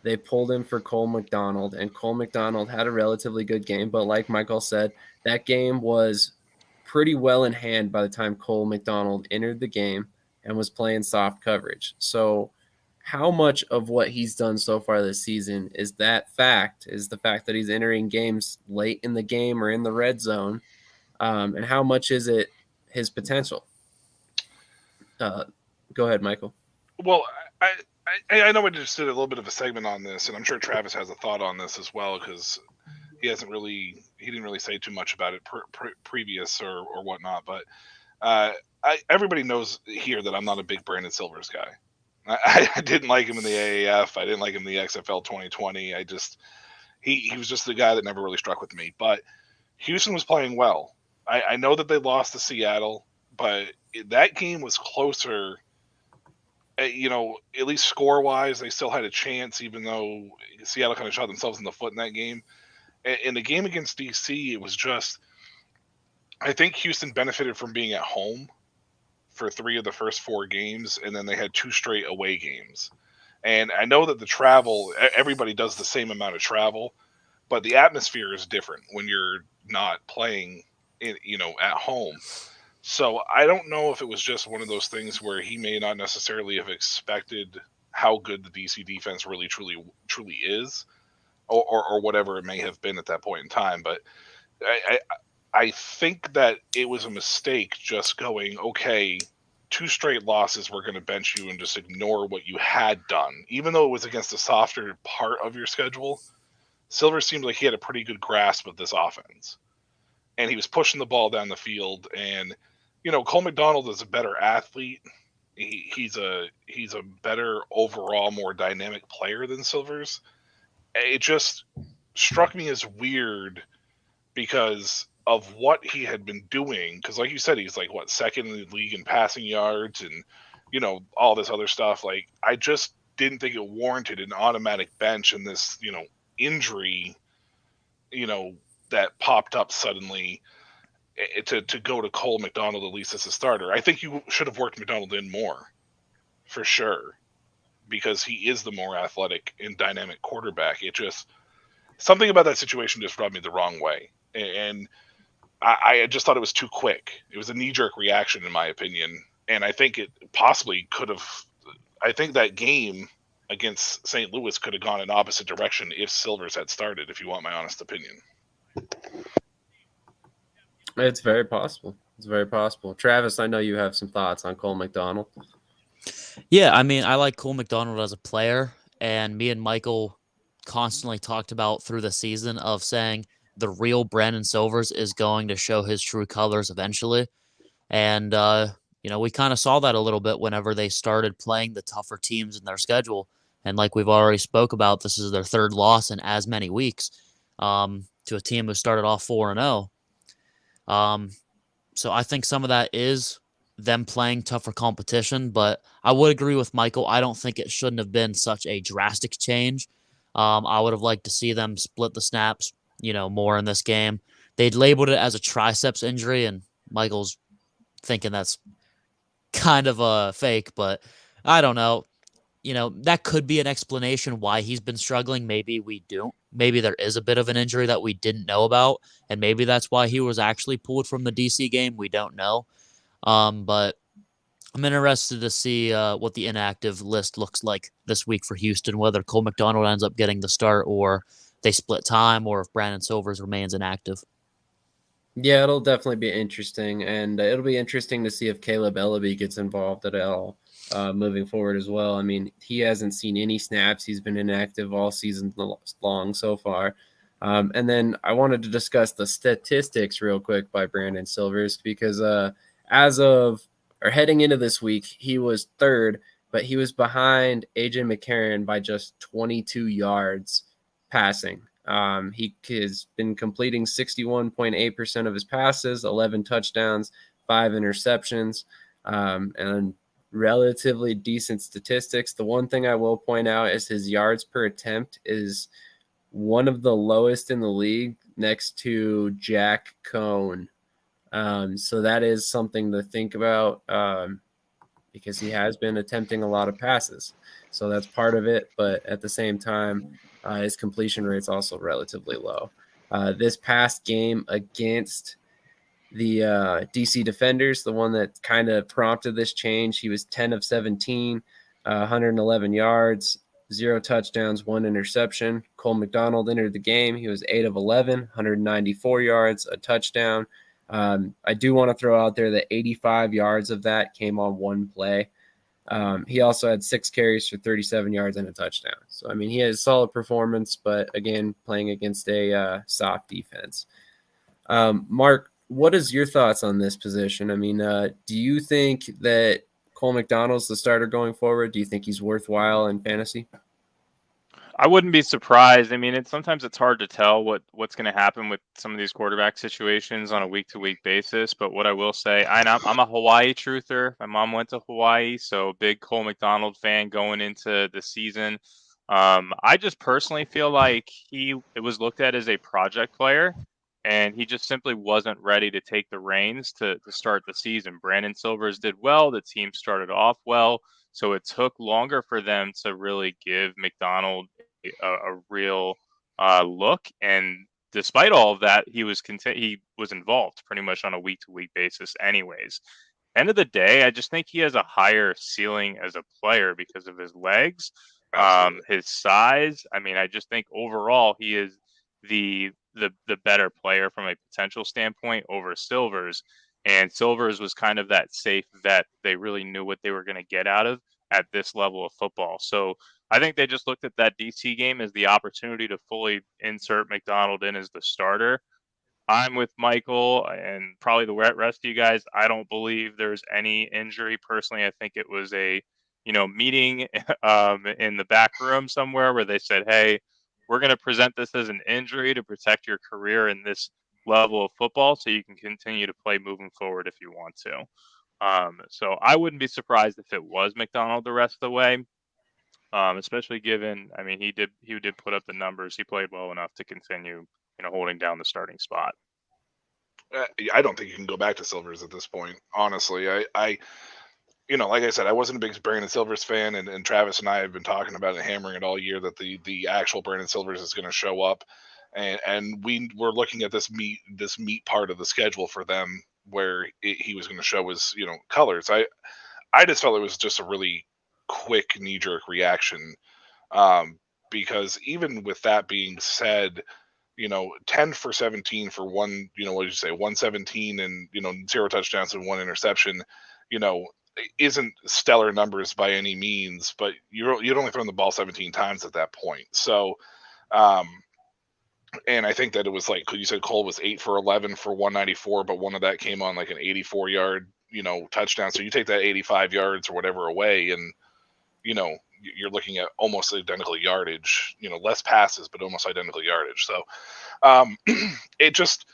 they pulled him for Cole McDonald. And Cole McDonald had a relatively good game. But like Michael said, that game was pretty well in hand by the time Cole McDonald entered the game and was playing soft coverage. So how much of what he's done so far this season is the fact that he's entering games late in the game or in the red zone? And how much is it his potential? Go ahead, Michael. Well, I know we just did a little bit of a segment on this, and I'm sure Travis has a thought on this as well because he didn't really say too much about it previous or whatnot. But everybody knows here that I'm not a big Brandon Silvers guy. I didn't like him in the AAF. I didn't like him in the XFL 2020. He was just the guy that never really struck with me. But Houston was playing well. I know that they lost to Seattle, but that game was closer. At least score-wise, they still had a chance, even though Seattle kind of shot themselves in the foot in that game. In the game against DC, it was just, I think Houston benefited from being at home for 3 of the first 4 games, and then they had 2 straight away games. And I know that the travel, everybody does the same amount of travel, but the atmosphere is different when you're not playing at home. So I don't know if it was just one of those things where he may not necessarily have expected how good the DC defense really truly is, or whatever it may have been at that point in time. But I think that it was a mistake just going, okay, 2 straight losses, we're going to bench you and just ignore what you had done. Even though it was against a softer part of your schedule, Silver seemed like he had a pretty good grasp of this offense. And he was pushing the ball down the field, and Cole McDonald is a better athlete. He's a better overall, more dynamic player than Silvers. It just struck me as weird because of what he had been doing. Because, like you said, he's like second in the league in passing yards, and all this other stuff. Like, I just didn't think it warranted an automatic bench in this injury, that popped up suddenly. To go to Cole McDonald at least as a starter. I think you should have worked McDonald in more, for sure, because he is the more athletic and dynamic quarterback. It just, something about that situation just rubbed me the wrong way. And I just thought it was too quick. It was a knee-jerk reaction, in my opinion. And I think it possibly could have, I think that game against St. Louis could have gone in opposite direction if Silvers had started, if you want my honest opinion. It's very possible. Travis, I know you have some thoughts on Cole McDonald. Yeah, I mean, I like Cole McDonald as a player, and me and Michael constantly talked about through the season of saying the real Brandon Silvers is going to show his true colors eventually. And, we kind of saw that a little bit whenever they started playing the tougher teams in their schedule. And like we've already spoke about, this is their 3rd loss in as many weeks to a team who started off 4-0. So I think some of that is them playing tougher competition, but I would agree with Michael. I don't think it shouldn't have been such a drastic change. I would have liked to see them split the snaps, more in this game. They'd labeled it as a triceps injury, and Michael's thinking that's kind of a fake, but I don't know. That could be an explanation why he's been struggling. Maybe we don't. Maybe there is a bit of an injury that we didn't know about, and maybe that's why he was actually pulled from the DC game. We don't know. But I'm interested to see what the inactive list looks like this week for Houston, whether Cole McDonald ends up getting the start or they split time, or if Brandon Silvers remains inactive. Yeah, it'll definitely be interesting, and it'll be interesting to see if Caleb Ellaby gets involved at all moving forward as well. I mean, he hasn't seen any snaps. He's been inactive all season long so far. And then I wanted to discuss the statistics real quick by Brandon Silvers because as of or heading into this week, he was third, but he was behind AJ McCarron by just 22 yards passing. He has been completing 61.8% of his passes, 11 touchdowns, 5 interceptions, and relatively decent statistics. The one thing I will point out is his yards per attempt is one of the lowest in the league, next to Jack Cohn. So that is something to think about because he has been attempting a lot of passes. So that's part of it. But at the same time, his completion rate's also relatively low. This past game against the DC Defenders, the one that kind of prompted this change, he was 10 of 17, 111 yards, 0 touchdowns, 1 interception. Cole McDonald entered the game. He was 8 of 11, 194 yards, a touchdown. I do want to throw out there that 85 yards of that came on one play. He also had 6 carries for 37 yards and a touchdown. So, I mean, he has a solid performance, but again, playing against a soft defense. Mark, what is your thoughts on this position? I mean, do you think that Cole McDonald's the starter going forward? Do you think he's worthwhile in fantasy? I wouldn't be surprised. I mean, sometimes it's hard to tell what's going to happen with some of these quarterback situations on a week-to-week basis. But what I will say, I'm a Hawaii truther. My mom went to Hawaii, so big Cole McDonald fan going into the season. I just personally feel like it was looked at as a project player, and he just simply wasn't ready to take the reins to start the season. Brandon Silvers did well. The team started off well. So it took longer for them to really give McDonald a real look. And despite all of that, he was involved pretty much on a week-to-week basis anyways. End of the day, I just think he has a higher ceiling as a player because of his legs, his size. I mean, I just think overall he is the better player from a potential standpoint over Silvers. And Silvers was kind of that safe vet. They really knew what they were going to get out of at this level of football. So I think they just looked at that DC game as the opportunity to fully insert McDonald in as the starter. I'm with Michael and probably the rest of you guys. I don't believe there's any injury. Personally, I think it was a meeting in the back room somewhere where they said, hey, we're going to present this as an injury to protect your career in this level of football so you can continue to play moving forward if you want to. So I wouldn't be surprised if it was McDonald the rest of the way, especially given, I mean, he did put up the numbers. He played well enough to continue, holding down the starting spot. I don't think you can go back to Silvers at this point. Honestly, I like I said, I wasn't a big Brandon Silvers fan, and Travis and I have been talking about it, hammering it all year that the actual Brandon Silvers is going to show up, and we were looking at this meat part of the schedule for them where he was going to show his colors. I just felt it was just a really quick knee-jerk reaction, because even with that being said, 10 for 17 for one, what did you say, 117 and 0 touchdowns and 1 interception, isn't stellar numbers by any means, but you'd only thrown the ball 17 times at that point. So, and I think that it was like you said, Cole was 8 for 11 for 194, but one of that came on like an 84-yard, touchdown. So you take that 85 yards or whatever away, and you're looking at almost identical yardage. Less passes, but almost identical yardage. So, it just,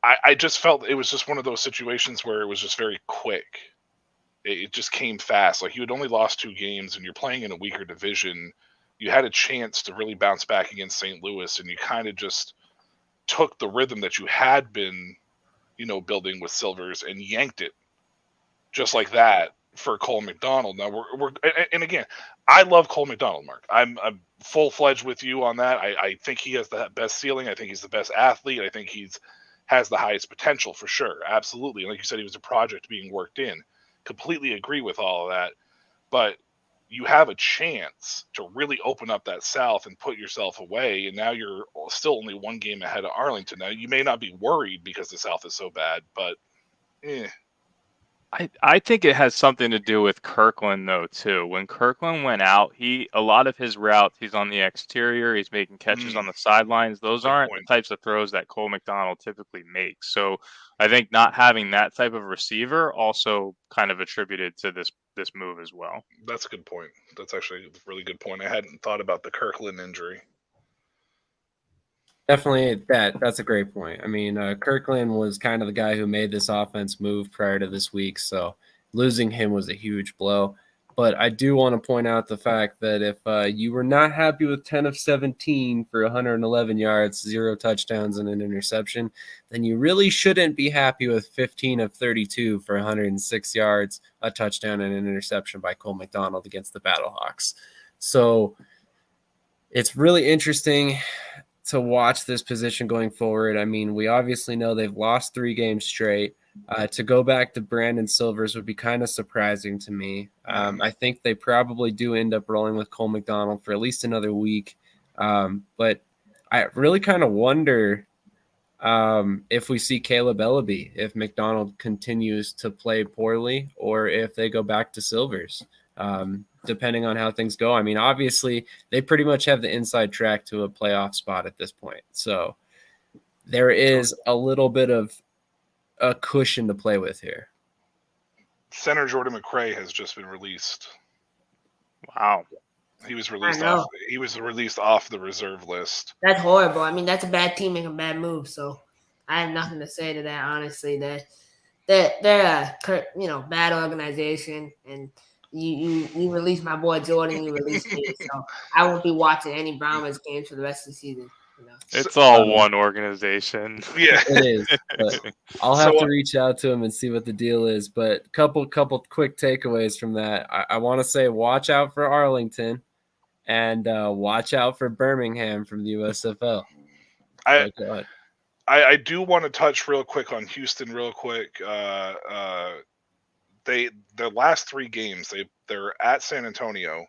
I just felt it was just one of those situations where it was just very quick. It just came fast. Like, you had only lost 2 games, and you're playing in a weaker division. You had a chance to really bounce back against St. Louis, and you kind of just took the rhythm that you had been, building with Silvers and yanked it just like that for Cole McDonald. Now and again, I love Cole McDonald, Mark. I'm full-fledged with you on that. I think he has the best ceiling. I think he's the best athlete. I think has the highest potential for sure. Absolutely. And like you said, he was a project being worked in. completely agree with all of that. But you have a chance to really open up that South and put yourself away, and now you're still only one game ahead of Arlington. Now, you may not be worried because the South is so bad, but I think it has something to do with Kirkland though too. When Kirkland went out, a lot of his routes, he's on the exterior, he's making catches on the sidelines. Those Good aren't point. the types of throws that Cole McDonald typically makes. So I think not having that type of receiver also kind of attributed to this move as well. That's a good point. That's actually a really good point. I hadn't thought about the Kirkland injury. Definitely, that's a great point. I mean, Kirkland was kind of the guy who made this offense move prior to this week, so losing him was a huge blow. But I do want to point out the fact that if you were not happy with 10 of 17 for 111 yards, 0 touchdowns, and an interception, then you really shouldn't be happy with 15 of 32 for 106 yards, a touchdown, and an interception by Cole McDonald against the Battlehawks. So it's really interesting to watch this position going forward. I mean, we obviously know they've lost 3 games straight. To go back to Brandon Silvers would be kind of surprising to me. I think they probably do end up rolling with Cole McDonald for at least another week. But I really kind of wonder if we see Caleb Ellaby, if McDonald continues to play poorly, or if they go back to Silvers. Depending on how things go. I mean, obviously, they pretty much have the inside track to a playoff spot at this point. So there is a little bit of a cushion to play with here. Center Jordan McRae has just been released. Wow. He was released off the reserve list. That's horrible. I mean, that's a bad team making a bad move. So I have nothing to say to that, honestly. They're a bad organization, and you release my boy Jordan, you release me. So I won't be watching any Browns games for the rest of the season. It's all one organization. Yeah, it is. But I'll have to reach out to him and see what the deal is. But couple quick takeaways from that. I want to say watch out for Arlington and watch out for Birmingham from the USFL. I do want to touch real quick on Houston real quick. Their last 3 games, they're at San Antonio,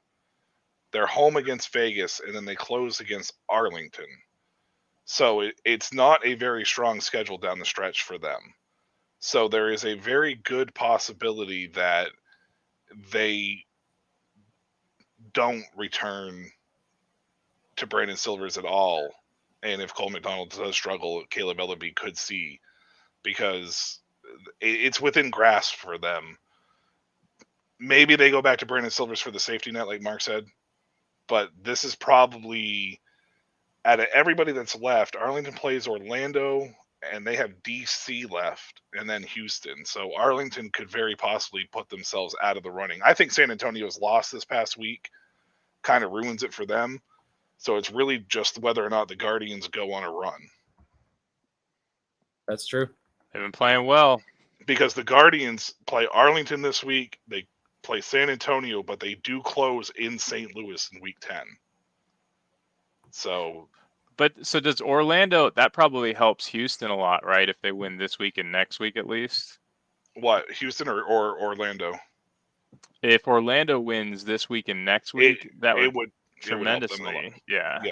they're home against Vegas, and then they close against Arlington. So it's not a very strong schedule down the stretch for them. So there is a very good possibility that they don't return to Brandon Silvers at all. And if Cole McDonald does struggle, Caleb Ellaby could see, because it's within grasp for them. Maybe they go back to Brandon Silvers for the safety net, like Mark said. But this is probably, out of everybody that's left, Arlington plays Orlando, and they have DC left, and then Houston. So Arlington could very possibly put themselves out of the running. I think San Antonio's loss this past week kind of ruins it for them. So it's really just whether or not the Guardians go on a run. That's true. They've been playing well. Because the Guardians play Arlington this week, they play San Antonio, but they do close in St. Louis in week 10. So does Orlando, that probably helps Houston a lot, right? If they win this week and next week at least. What, Houston or Orlando? If Orlando wins this week and next week, it would tremendously. Yeah.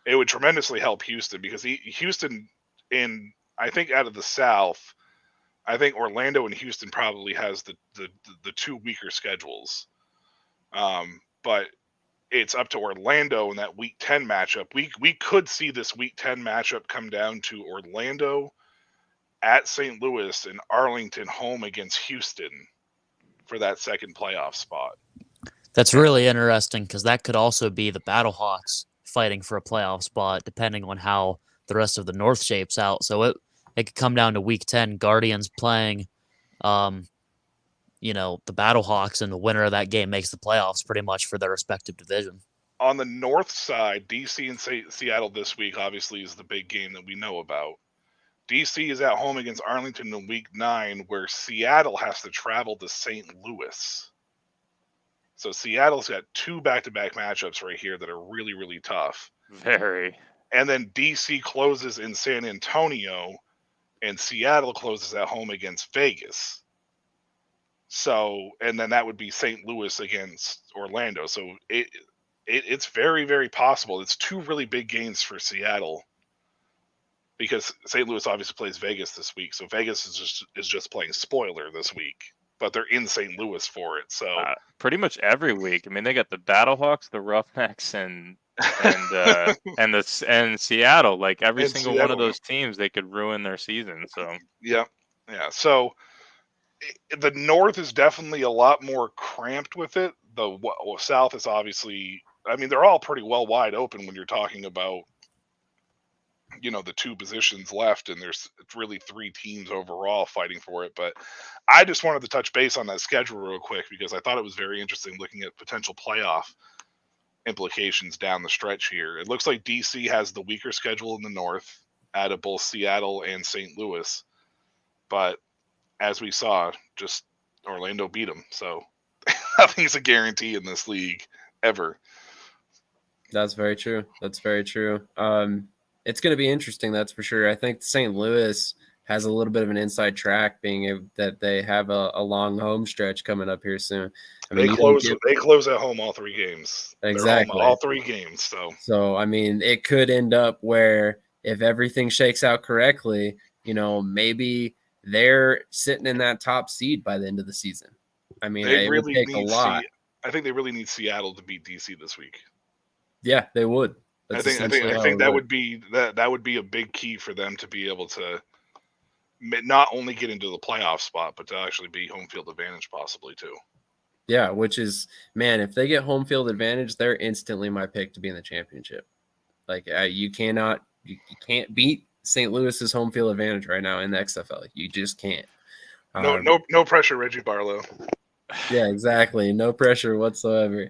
It would tremendously help Houston, because Houston, I think out of the South, I think Orlando and Houston probably has the 2 weaker schedules. But it's up to Orlando in that week 10 matchup. We could see this week 10 matchup come down to Orlando at St. Louis and Arlington home against Houston for that second playoff spot. That's really interesting, because that could also be the Battlehawks fighting for a playoff spot, depending on how the rest of the North shapes out. So it could come down to week 10, Guardians playing, the Battlehawks, and the winner of that game makes the playoffs pretty much for their respective division. On the North side, DC and Seattle this week obviously is the big game that we know about. DC is at home against Arlington in week 9, where Seattle has to travel to St. Louis. So Seattle's got 2 back-to-back matchups right here that are really, really tough. Very. And then DC closes in San Antonio, and Seattle closes at home against Vegas. So, and then that would be St. Louis against Orlando. So it's very, very possible. It's two really big games for Seattle because St. Louis obviously plays Vegas this week. So Vegas is just playing spoiler this week, but they're in St. Louis for it. So pretty much every week. I mean, they got the Battlehawks, the Roughnecks, and Seattle. Like every single one of those teams, they could ruin their season. So yeah. So the North is definitely a lot more cramped with it. The South is obviously, I mean, they're all pretty well wide open when you're talking about, the two positions left, and there's really three teams overall fighting for it. But I just wanted to touch base on that schedule real quick because I thought it was very interesting looking at potential playoff implications down the stretch here. It looks like DC has the weaker schedule in the North out of both Seattle and St. Louis. But as we saw, just Orlando beat them. So nothing's a guarantee in this league ever. That's very true. It's going to be interesting, that's for sure. I think St. Louis has a little bit of an inside track, being that they have a long home stretch coming up here soon. I mean, they close at home all three games. Exactly, all three games. So I mean, it could end up where if everything shakes out correctly, maybe they're sitting in that top seed by the end of the season. I mean, it would take a lot. I think they really need Seattle to beat DC this week. Yeah, they would. I think that would be a big key for them to be able to not only get into the playoff spot, but to actually be home field advantage possibly too. Yeah, which is, man, if they get home field advantage, they're instantly my pick to be in the championship. Like you can't beat St. Louis's home field advantage right now in the XFL. You just can't. No pressure, Reggie Barlow. Yeah, exactly. No pressure whatsoever.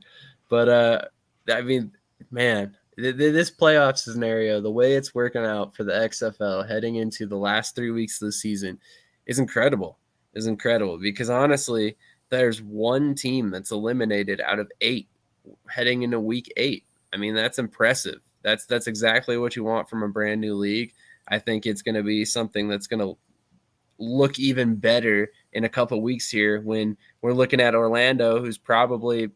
But I mean, man, this playoff scenario, the way it's working out for the XFL heading into the last 3 weeks of the season is incredible. Because honestly, there's one team that's eliminated out of 8 heading into week 8. I mean, that's impressive. That's exactly what you want from a brand new league. I think it's going to be something that's going to look even better in a couple weeks here when we're looking at Orlando, who's probably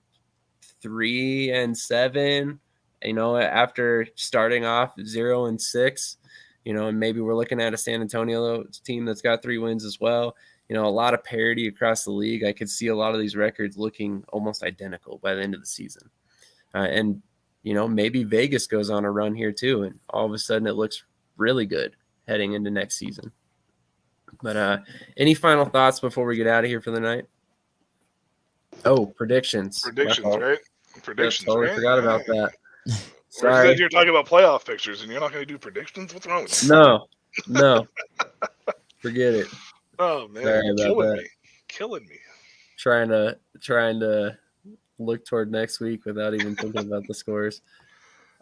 3-7, after starting off 0-6, and maybe we're looking at a San Antonio team that's got 3 wins as well. A lot of parity across the league. I could see a lot of these records looking almost identical by the end of the season. And maybe Vegas goes on a run here too, and all of a sudden it looks really good heading into next season. But any final thoughts before we get out of here for the night? Oh, predictions. Predictions, right? Predictions. Totally forgot about that. Sorry. You said you're talking about playoff pictures, and you're not going to do predictions? What's wrong with you? No. Forget it. Oh man, killing me. Trying to look toward next week without even thinking about the scores.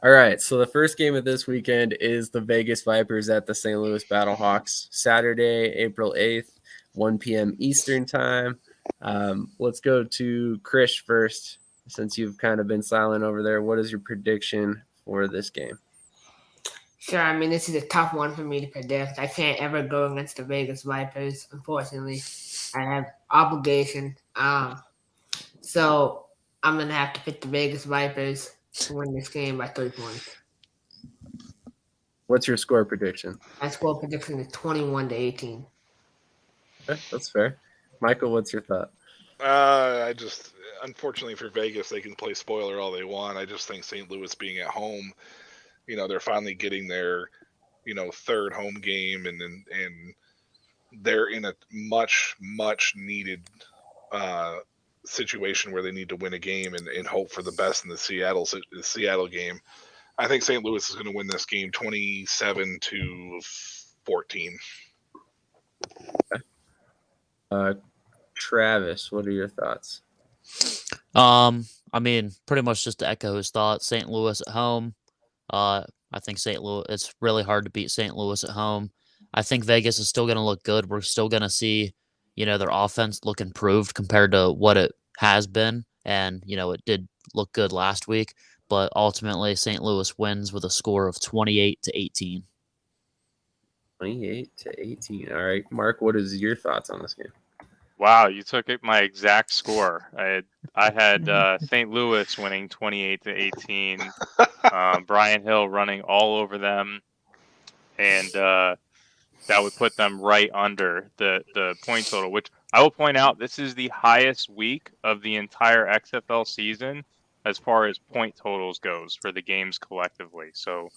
All right, so the first game of this weekend is the Vegas Vipers at the St. Louis Battlehawks, Saturday, April 8th, 1 p.m. Eastern time. Let's go to Chris first, since you've kind of been silent over there. What is your prediction for this game? Sure, I mean, this is a tough one for me to predict. I can't ever go against the Vegas Vipers, unfortunately. I have obligation. So I'm going to have to pick the Vegas Vipers to win this game by 3 points. What's your score prediction? My score prediction is 21-18. Okay, that's fair. Michael, what's your thought? Unfortunately for Vegas, they can play spoiler all they want. I just think St. Louis being at home, they're finally getting their, third home game, and they're in a much, much needed situation where they need to win a game and hope for the best in the Seattle game. I think St. Louis is going to win this game 27-14. Travis, what are your thoughts? I mean, pretty much just to echo his thoughts. St. Louis at home. I think St. Louis. It's really hard to beat St. Louis at home. I think Vegas is still going to look good. We're still going to see, their offense look improved compared to what it has been, and it did look good last week. But ultimately, St. Louis wins with a score of 28-18. 28-18. All right, Mark, what is your thoughts on this game? Wow, you took my exact score. I had St. Louis winning 28-18. Brian Hill running all over them, and that would put them right under the point total. Which I will point out, this is the highest week of the entire XFL season as far as point totals goes for the games collectively. So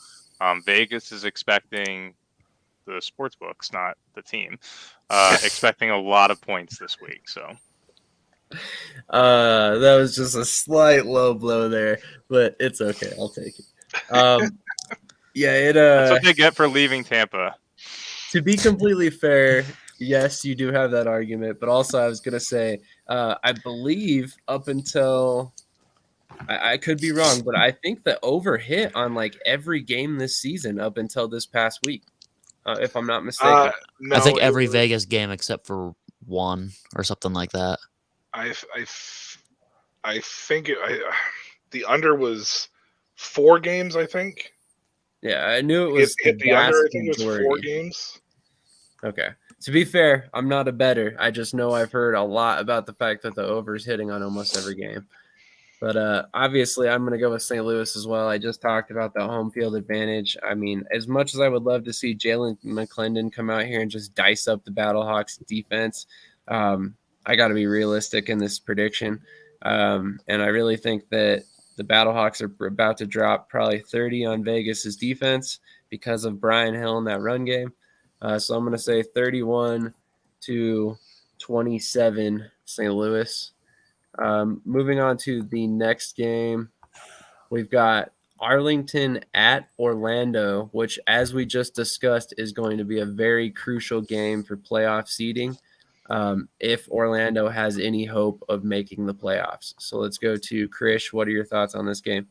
Vegas is expecting, the sports books, not the team, expecting a lot of points this week. So That was just a slight low blow there, but it's okay. I'll take it. Yeah, that's what they get for leaving Tampa. To be completely fair, yes, you do have that argument, but also I was gonna say, I believe up until I could be wrong, but I think the over hit on like every game this season up until this past week, if I'm not mistaken. No, I think every Vegas game except for one or something like that. I think the under was 4 games. I think. Yeah, I knew it was hit the under. I think it was majority. 4 games. Okay. To be fair, I'm not a bettor. I just know I've heard a lot about the fact that the over is hitting on almost every game. But obviously, I'm going to go with St. Louis as well. I just talked about the home field advantage. I mean, as much as I would love to see Jalan McClendon come out here and just dice up the Battlehawks defense, I got to be realistic in this prediction. And I really think that the Battlehawks are about to drop probably 30 on Vegas's defense because of Brian Hill in that run game. So I'm going to say 31-27 St. Louis. Moving on to the next game, we've got Arlington at Orlando, which, as we just discussed, is going to be a very crucial game for playoff seeding if Orlando has any hope of making the playoffs. So let's go to Krish. What are your thoughts on this game?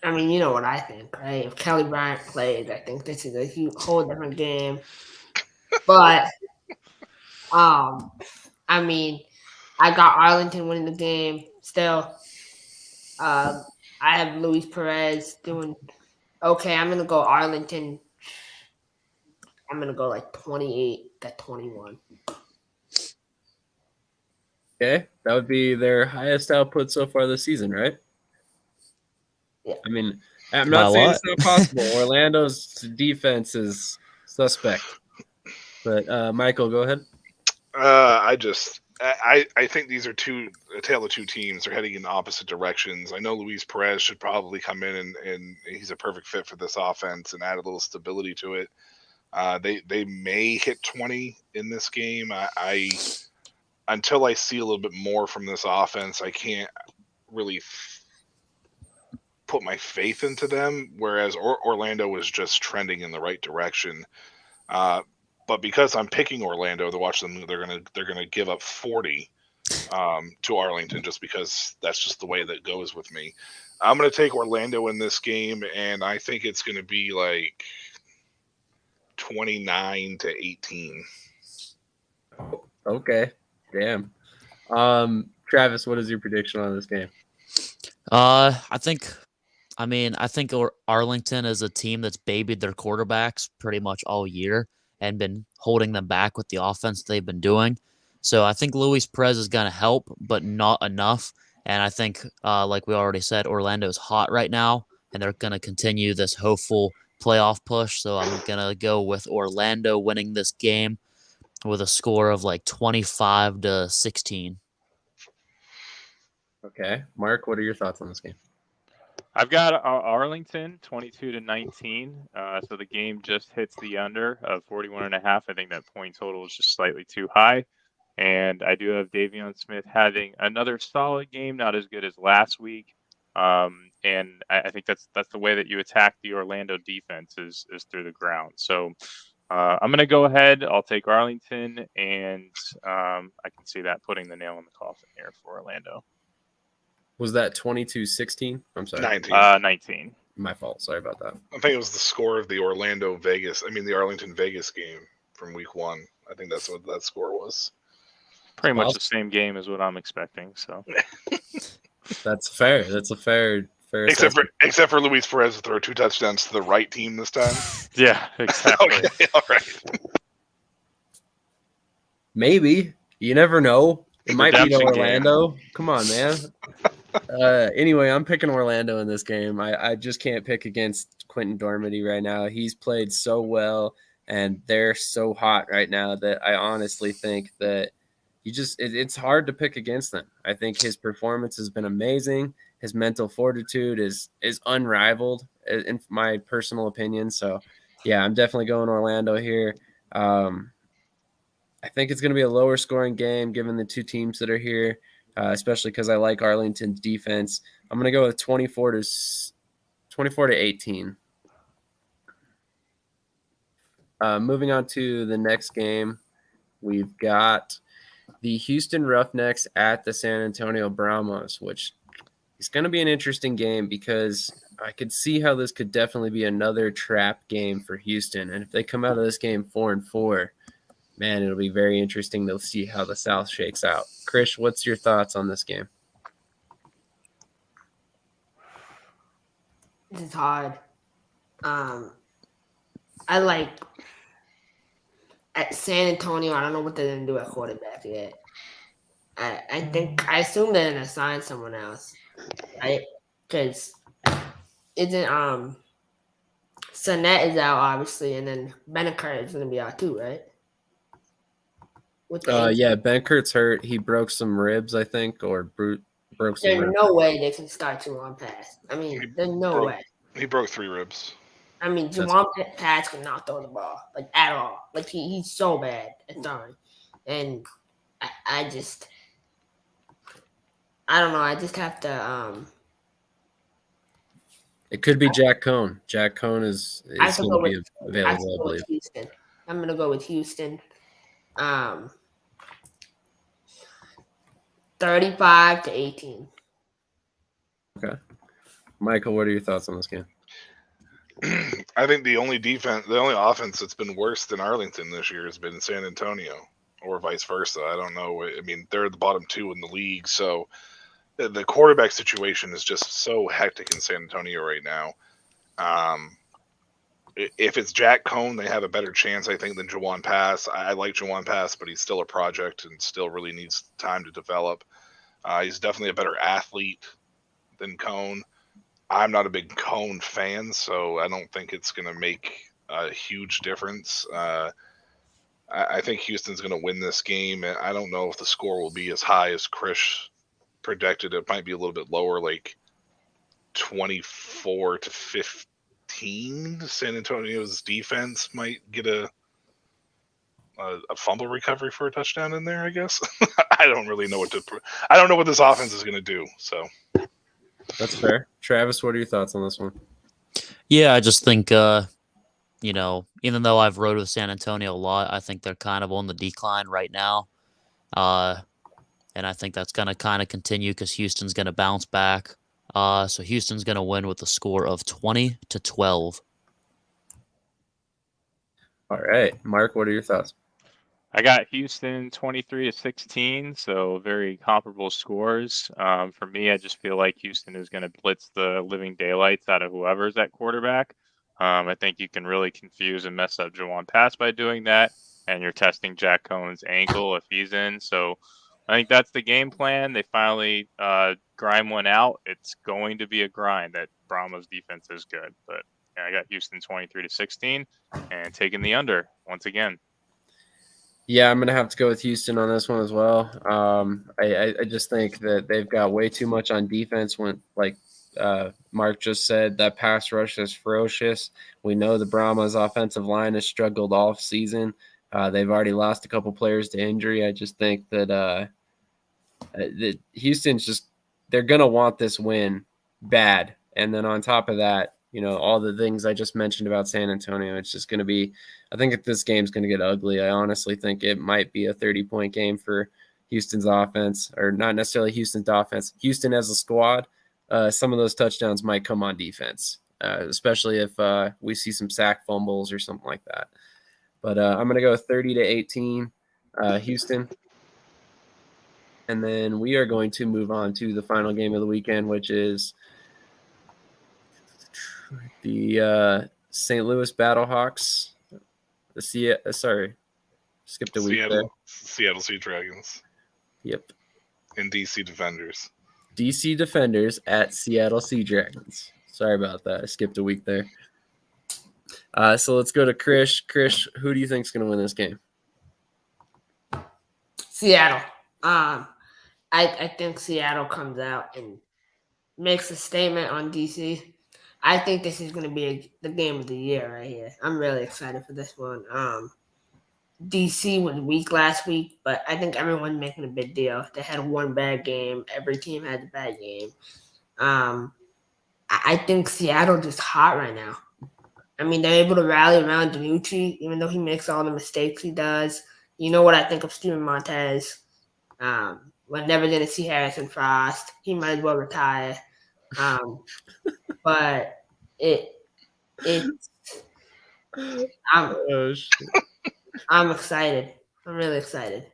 I mean, you know what I think, right? If Kelly Bryant plays, I think this is a whole different game. But, I mean, I got Arlington winning the game still. I have Luis Perez doing okay. I'm going to go Arlington. I'm going to go like 28-21. Okay, that would be their highest output so far this season, right? Yeah. I mean, I'm not By saying what? it's not possible. Orlando's defense is suspect. But Michael, go ahead. I think these are a tale of two teams. They're heading in opposite directions. I know Luis Perez should probably come in and he's a perfect fit for this offense and add a little stability to it. They may hit 20 in this game. I until I see a little bit more from this offense, I can't really put my faith into them. Whereas Orlando was just trending in the right direction. But because I'm picking Orlando to watch them, they're gonna give up 40 to Arlington just because that's just the way that goes with me. I'm gonna take Orlando in this game, and I think it's gonna be like 29-18. Okay, damn. Travis, what is your prediction on this game? I think Arlington is a team that's babied their quarterbacks pretty much all year and been holding them back with the offense they've been doing. So I think Luis Perez is going to help, but not enough. And I think, like we already said, Orlando's hot right now, and they're going to continue this hopeful playoff push. So I'm going to go with Orlando winning this game with a score of like 25-16. Okay, Mark, what are your thoughts on this game? I've got Arlington 22-19. So the game just hits the under of 41.5. I think that point total is just slightly too high. And I do have Davion Smith having another solid game, not as good as last week. And I think that's the way that you attack the Orlando defense is through the ground. So I'm going to go ahead. I'll take Arlington, and I can see that putting the nail in the coffin here for Orlando. Was that 22-16? I'm sorry. 19. My fault. Sorry about that. I think it was the score of the the Arlington Vegas game from week 1. I think that's what that score was. Pretty much the same game as what I'm expecting. So that's fair. That's a fair. Except for Luis Perez to throw 2 touchdowns to the right team this time. Yeah, exactly. Okay, all right. Maybe. You never know. It might be to Redemption game. Orlando. Come on, man. Anyway, I'm picking Orlando in this game. I just can't pick against Quinten Domady right now. He's played so well, and they're so hot right now that I honestly think that it's hard to pick against them. I think his performance has been amazing. His mental fortitude is unrivaled, in my personal opinion. So, yeah, I'm definitely going Orlando here. I think it's going to be a lower scoring game given the two teams that are here, especially because I like Arlington's defense. I'm going to go with 24 to 18. Moving on to the next game, we've got the Houston Roughnecks at the San Antonio Brahmas, which is going to be an interesting game because I could see how this could definitely be another trap game for Houston. And if they come out of this game 4-4, man, it'll be very interesting to see how the South shakes out. Chris, what's your thoughts on this game? This is hard. I like at San Antonio. I don't know what they're gonna do at quarterback yet. I assume they're gonna sign someone else, right? Because isn't Sonnet is out obviously, and then Benaker is gonna be out too, right? Yeah, Benkert's hurt. He broke some ribs, I think, or broke some There's ribs. no way they can start Jalan Pass. I mean, there's no way. He broke 3 ribs. I mean, Jalan Pass cannot throw the ball, like, at all. Like, he's so bad at throwing. And I don't know. I just have to It could be Jack Cohn. Jack Cohn is going to be available, I believe. Houston. I'm going to go with Houston. 35 to 18. Okay. Michael, what are your thoughts on this game? I think the only offense that's been worse than Arlington this year has been San Antonio, or vice versa. I don't know. I mean, they're the bottom 2 in the league, so the quarterback situation is just so hectic in San Antonio right now. If it's Jack Cohn, they have a better chance, I think, than Jawan Pass. I like Jawan Pass, but he's still a project and still really needs time to develop. He's definitely a better athlete than Cohn. I'm not a big Cohn fan, so I don't think it's going to make a huge difference. I think Houston's going to win this game. I don't know if the score will be as high as Chris projected. It might be a little bit lower, like 24 to 15. San Antonio's defense might get a fumble recovery for a touchdown in there, I guess. I don't really know I don't know what this offense is going to do, so. That's fair. Travis, what are your thoughts on this one? Yeah, I just think, even though I've rode with San Antonio a lot, I think they're kind of on the decline right now. And I think that's going to kind of continue because Houston's going to bounce back. So Houston's going to win with a score of 20-12. All right. Mark, what are your thoughts? I got Houston 23-16, so very comparable scores. For me, I just feel like Houston is going to blitz the living daylights out of whoever's at quarterback. I think you can really confuse and mess up Jawan Pass by doing that, and you're testing Jack Cohn's ankle if he's in. So I think that's the game plan. They finally grind one out. It's going to be a grind. That Brahma's defense is good, but yeah, I got Houston 23-16 and taking the under once again. Yeah, I'm going to have to go with Houston on this one as well. I just think that they've got way too much on defense when, like Mark just said, that pass rush is ferocious. We know the Brahmas offensive line has struggled off season. They've already lost a couple players to injury. I just think that Houston's they're going to want this win bad. And then on top of that, all the things I just mentioned about San Antonio, it's just going to be, I think this game's going to get ugly. I honestly think it might be a 30-point game for Houston's offense, or not necessarily Houston's offense. Houston as a squad, some of those touchdowns might come on defense, especially if we see some sack fumbles or something like that. But I'm going to go 30-18 Houston. And then we are going to move on to the final game of the weekend, which is the St. Louis Battlehawks. Skipped a week there. Seattle Sea Dragons. Yep. And DC Defenders. DC Defenders at Seattle Sea Dragons. Sorry about that. I skipped a week there. So let's go to Krish. Krish, who do you think is going to win this game? Seattle. I think Seattle comes out and makes a statement on DC. I think this is going to be the game of the year right here. I'm really excited for this one. DC was weak last week, but I think everyone's making a big deal. They had one bad game. Every team had a bad game. I think Seattle just hot right now. I mean, they're able to rally around DiNucci, even though he makes all the mistakes he does. You know what I think of Steven Montez. We're never going to see Harrison Frost. He might as well retire. But I'm excited. I'm really excited.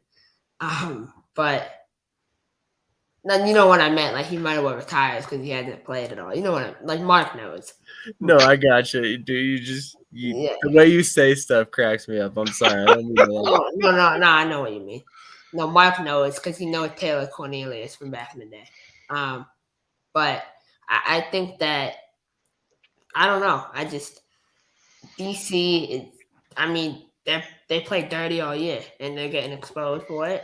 But then you know what I meant. Like, he might have well retired because he hasn't played at all. You know what like Mark knows. No, I got you. Dude, the way you say stuff cracks me up. I'm sorry. I don't mean to laugh. No, I know what you mean. No, Mark knows because he knows Taylor Cornelius from back in the day. But I think that I don't know. DC is. I mean, they play dirty all year and they're getting exposed for it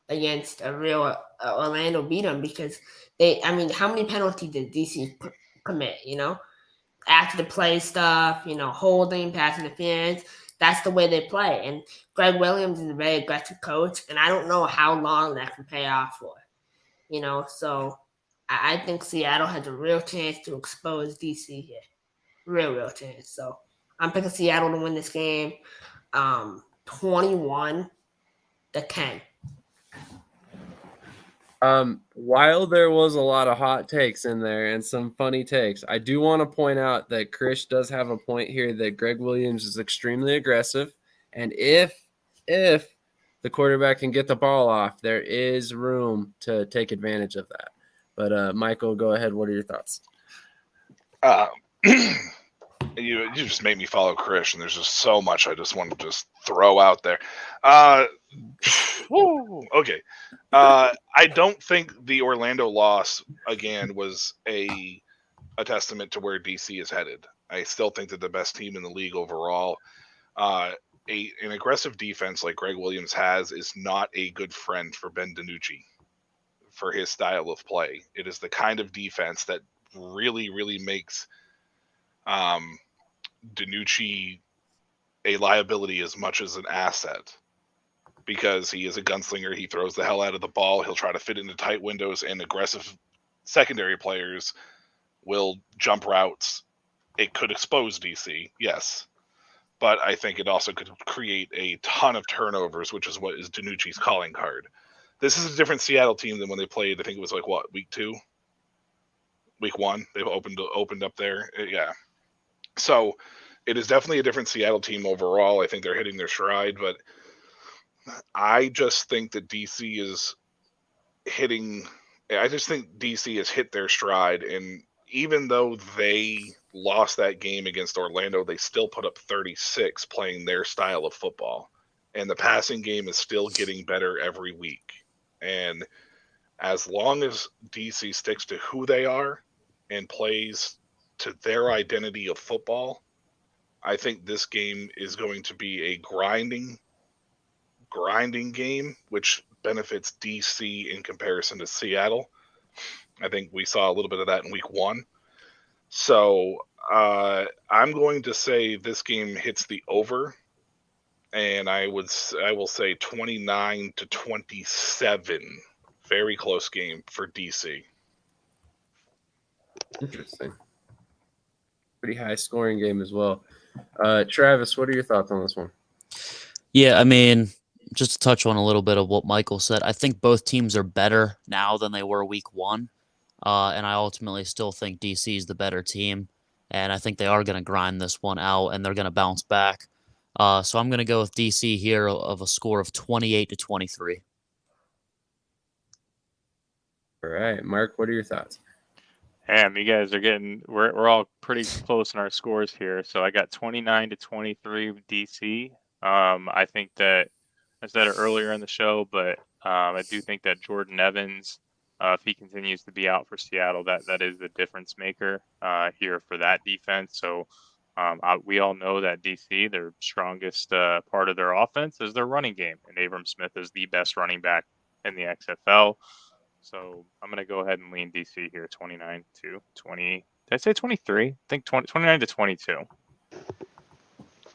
against a real Orlando beat them because they. I mean, how many penalties did DC commit? You know, after the play stuff, holding, pass interference. That's the way they play. And Greg Williams is a very aggressive coach, and I don't know how long that can pay off for. So I think Seattle has a real chance to expose DC here. Real chance. So I'm picking Seattle to win this game 21-10. While there was a lot of hot takes in there and some funny takes, I do want to point out that Krish does have a point here that Greg Williams is extremely aggressive. And if the quarterback can get the ball off, there is room to take advantage of that. But Michael, go ahead. What are your thoughts? You just made me follow Krish, and there's just so much I just want to just throw out there. Okay. I don't think the Orlando loss, again, was a testament to where DC is headed. I still think that the best team in the league overall, an aggressive defense like Greg Williams has is not a good friend for Ben DiNucci for his style of play. It is the kind of defense that really, really makes DiNucci a liability as much as an asset because he is a gunslinger. He throws the hell out of the ball. He'll try to fit into tight windows, and aggressive secondary players will jump routes. It could expose DC, yes, but I think it also could create a ton of turnovers, which is what is DiNucci's calling card. This is a different Seattle team than when they played. I think it was like week 2, week 1. They've opened up there, yeah. So it is definitely a different Seattle team overall. I think they're hitting their stride, but I just think that DC is hitting. I just think DC has hit their stride, and even though they lost that game against Orlando, they still put up 36 playing their style of football, and the passing game is still getting better every week. And as long as DC sticks to who they are and plays to their identity of football, I think this game is going to be a grinding game, which benefits DC in comparison to Seattle. I think we saw a little bit of that in week 1. So I'm going to say this game hits the over, and I will say 29-27. Very close game for DC. Interesting. Pretty high scoring game as well. Travis, what are your thoughts on this one? Yeah, I mean, just to touch on a little bit of what Michael said, I think both teams are better now than they were week 1. And I ultimately still think DC is the better team. And I think they are going to grind this one out and they're going to bounce back. So I'm going to go with DC here of a score of 28-23. All right, Mark, what are your thoughts? Damn, you guys are we're all pretty close in our scores here. So I got 29-23 with DC. I think that I said it earlier in the show, but I do think that Jordan Evans, if he continues to be out for Seattle, that is the difference maker here for that defense. So we all know that DC, their strongest part of their offense is their running game, and Abram Smith is the best running back in the XFL. So I'm going to go ahead and lean DC here, 29-20. Did I say 23? I think 29-22.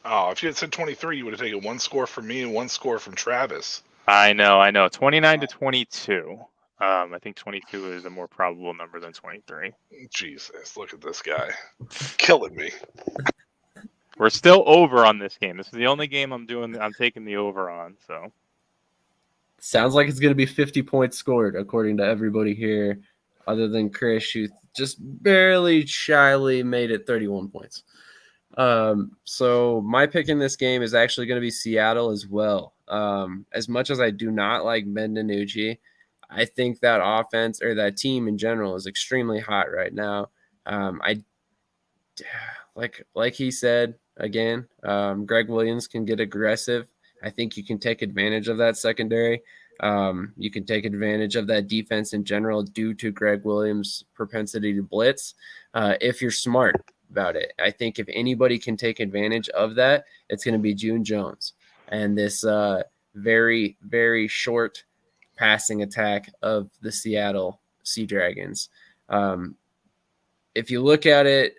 Oh, if you had said 23, you would have taken one score from me and one score from Travis. I know. 29-22. I think 22 is a more probable number than 23. Jesus, look at this guy. Killing me. We're still over on this game. This is the only game I'm taking the over on, so. Sounds like it's going to be 50 points scored, according to everybody here, other than Chris, who just barely shyly made it 31 points. So my pick in this game is actually going to be Seattle as well. As much as I do not like Ben DiNucci, I think that offense or that team in general is extremely hot right now. Like he said again, Greg Williams can get aggressive. I think you can take advantage of that secondary. You can take advantage of that defense in general due to Greg Williams' propensity to blitz if you're smart about it. I think if anybody can take advantage of that, it's going to be June Jones and this very, very short passing attack of the Seattle Sea Dragons. If you look at it,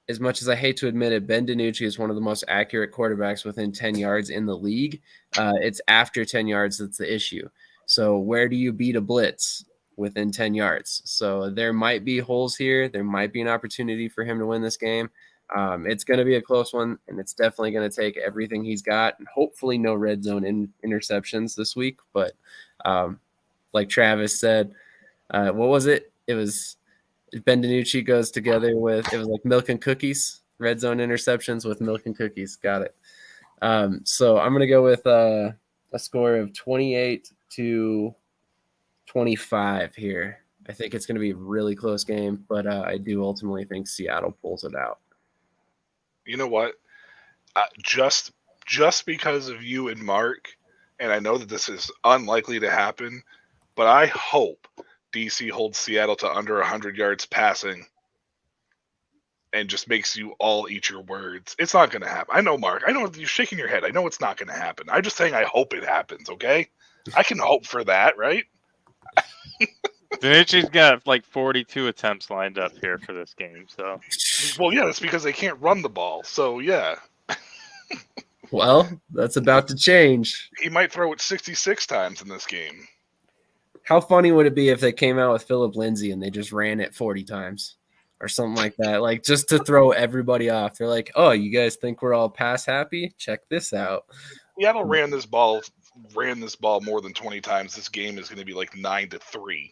as much as I hate to admit it, Ben DiNucci is one of the most accurate quarterbacks within 10 yards in the league. It's after 10 yards that's the issue. So where do you beat a blitz within 10 yards? So there might be holes here. There might be an opportunity for him to win this game. It's going to be a close one, and it's definitely going to take everything he's got, and hopefully no red zone interceptions this week. But like Travis said, what was it? It was Ben DiNucci goes together with, it was like milk and cookies, red zone interceptions with milk and cookies. Got it. So I'm going to go with a score of 28-25 here. I think it's going to be a really close game, but I do ultimately think Seattle pulls it out. You know what? Just because of you and Mark, and I know that this is unlikely to happen, but I hope DC holds Seattle to under 100 yards passing and just makes you all eat your words. It's not going to happen. I know, Mark. I know you're shaking your head. I know it's not going to happen. I'm just saying I hope it happens, okay? I can hope for that, right? DiNucci's got like 42 attempts lined up here for this game. So, well, yeah, that's because they can't run the ball. So, yeah. Well, that's about to change. He might throw it 66 times in this game. How funny would it be if they came out with Philip Lindsay and they just ran it 40 times or something like that? Like just to throw everybody off. They're like, oh, you guys think we're all pass happy? Check this out. Seattle ran this ball more than 20 times. This game is going to be like 9-3.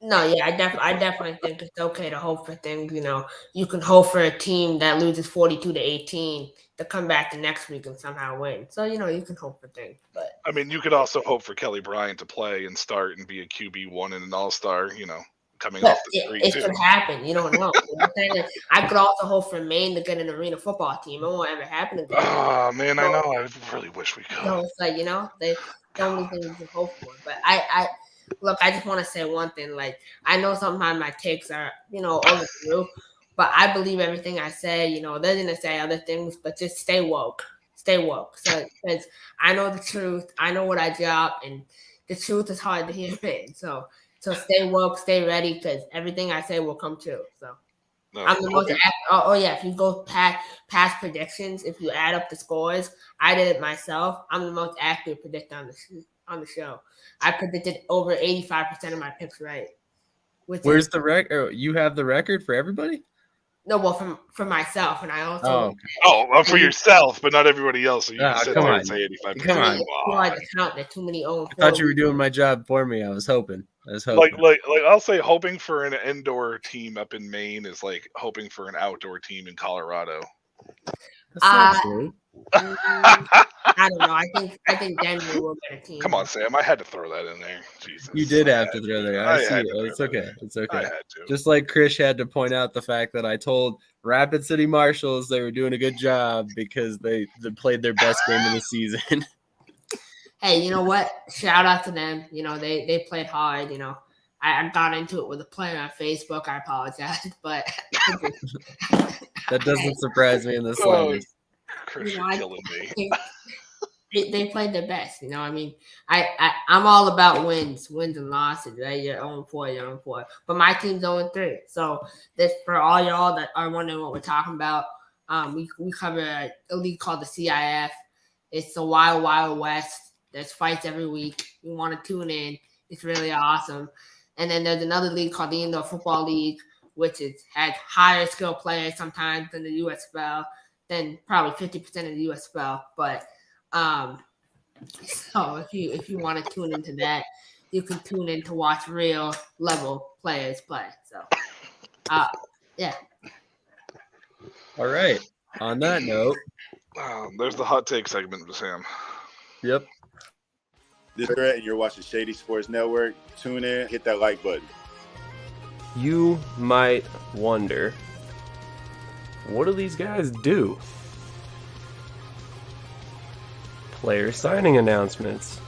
No, yeah, I definitely think it's okay to hope for things. You know, you can hope for a team that loses 42-18 to come back the next week and somehow win. So, you know, you can hope for things. But I mean, you could also hope for Kelly Bryant to play and start and be a QB1 and an all-star, you know, coming off the street. It could happen. You don't know. I could also hope for Maine to get an arena football team. It won't ever happen again. Oh, man, I know. I really wish we could. So it's like, you know, there's so many things to hope for. But Look, I just want to say one thing. Like, I know sometimes my takes are, you know, overdue, but I believe everything I say. You know, they're going to say other things, but just stay woke. Stay woke. So, because I know the truth. I know what I drop, and the truth is hard to hear, man. So stay woke, stay ready, because everything I say will come true. So, No, I'm the most if you go past predictions, if you add up the scores, I did it myself. I'm the most accurate predictor on the show. I predicted over 85% of my picks right. Where's the record? You have the record for everybody? No, well, for myself, and I also. For yourself, but not everybody else. So you said come on. say 85. Come on. Too hard to count. There's too many own. I thought you were doing my job for me. I was hoping. Like I'll say, hoping for an indoor team up in Maine is like hoping for an outdoor team in Colorado. That's not true. I don't know. I think Denver will get a team. Come on, Sam. I had to throw that in there. Jesus. You did have to throw that. I see it. It's okay. It's okay. I had to. Just like Chris had to point out the fact that I told Rapid City Marshals they were doing a good job because they played their best game of the season. hey, you know what? Shout out to them. You know, they played hard. You know, I got into it with a player on Facebook. I apologize, but That doesn't surprise me in the Oh, slightest. Chris, you you're know, killing me. they played their best. You know, I mean, I'm all about wins and losses, right? You're 0-4, you're 0-4. But my team's 0-3. So this for all y'all that are wondering what we're talking about. We cover a league called the CIF. It's the Wild Wild West. There's fights every week. You want to tune in. It's really awesome. And then there's another league called the Indoor Football League, which has higher skill players sometimes than the USFL, than probably 50% of the USFL. But so if you want to tune into that, you can tune in to watch real level players play. So yeah. All right. On that note, There's the hot take segment with Sam. yep. This is Brett, and you're watching Shady Sports Network. Tune in, hit that like button. You might wonder, what do these guys do? Player signing announcements.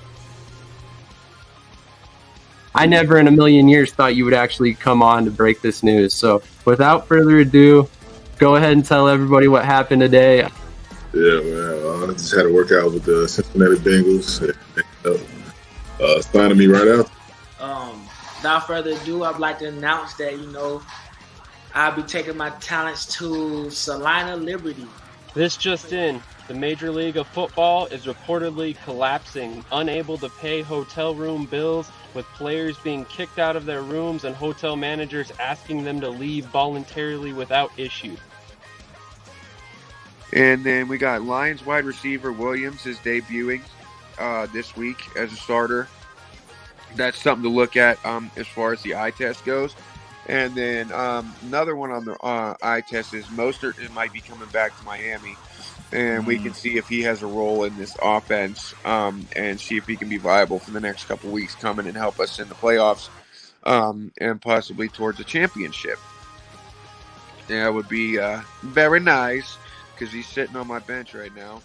I never in a million years thought you would actually come on to break this news. So without further ado, go ahead and tell everybody what happened today. Yeah, man. I just had a workout with the Cincinnati Bengals. Signing me right out. Without further ado, I'd like to announce that, I'll be taking my talents to Salina Liberty. This just in, the Major League of Football is reportedly collapsing, unable to pay hotel room bills, with players being kicked out of their rooms and hotel managers asking them to leave voluntarily without issue. And then we got Lions wide receiver Williams is debuting this week as a starter. That's something to look at as far as the eye test goes. And then another one on the eye test is Mostert might be coming back to Miami. And we can see if he has a role in this offense and see if he can be viable for the next couple weeks coming and help us in the playoffs and possibly towards a championship. That would be very nice because he's sitting on my bench right now.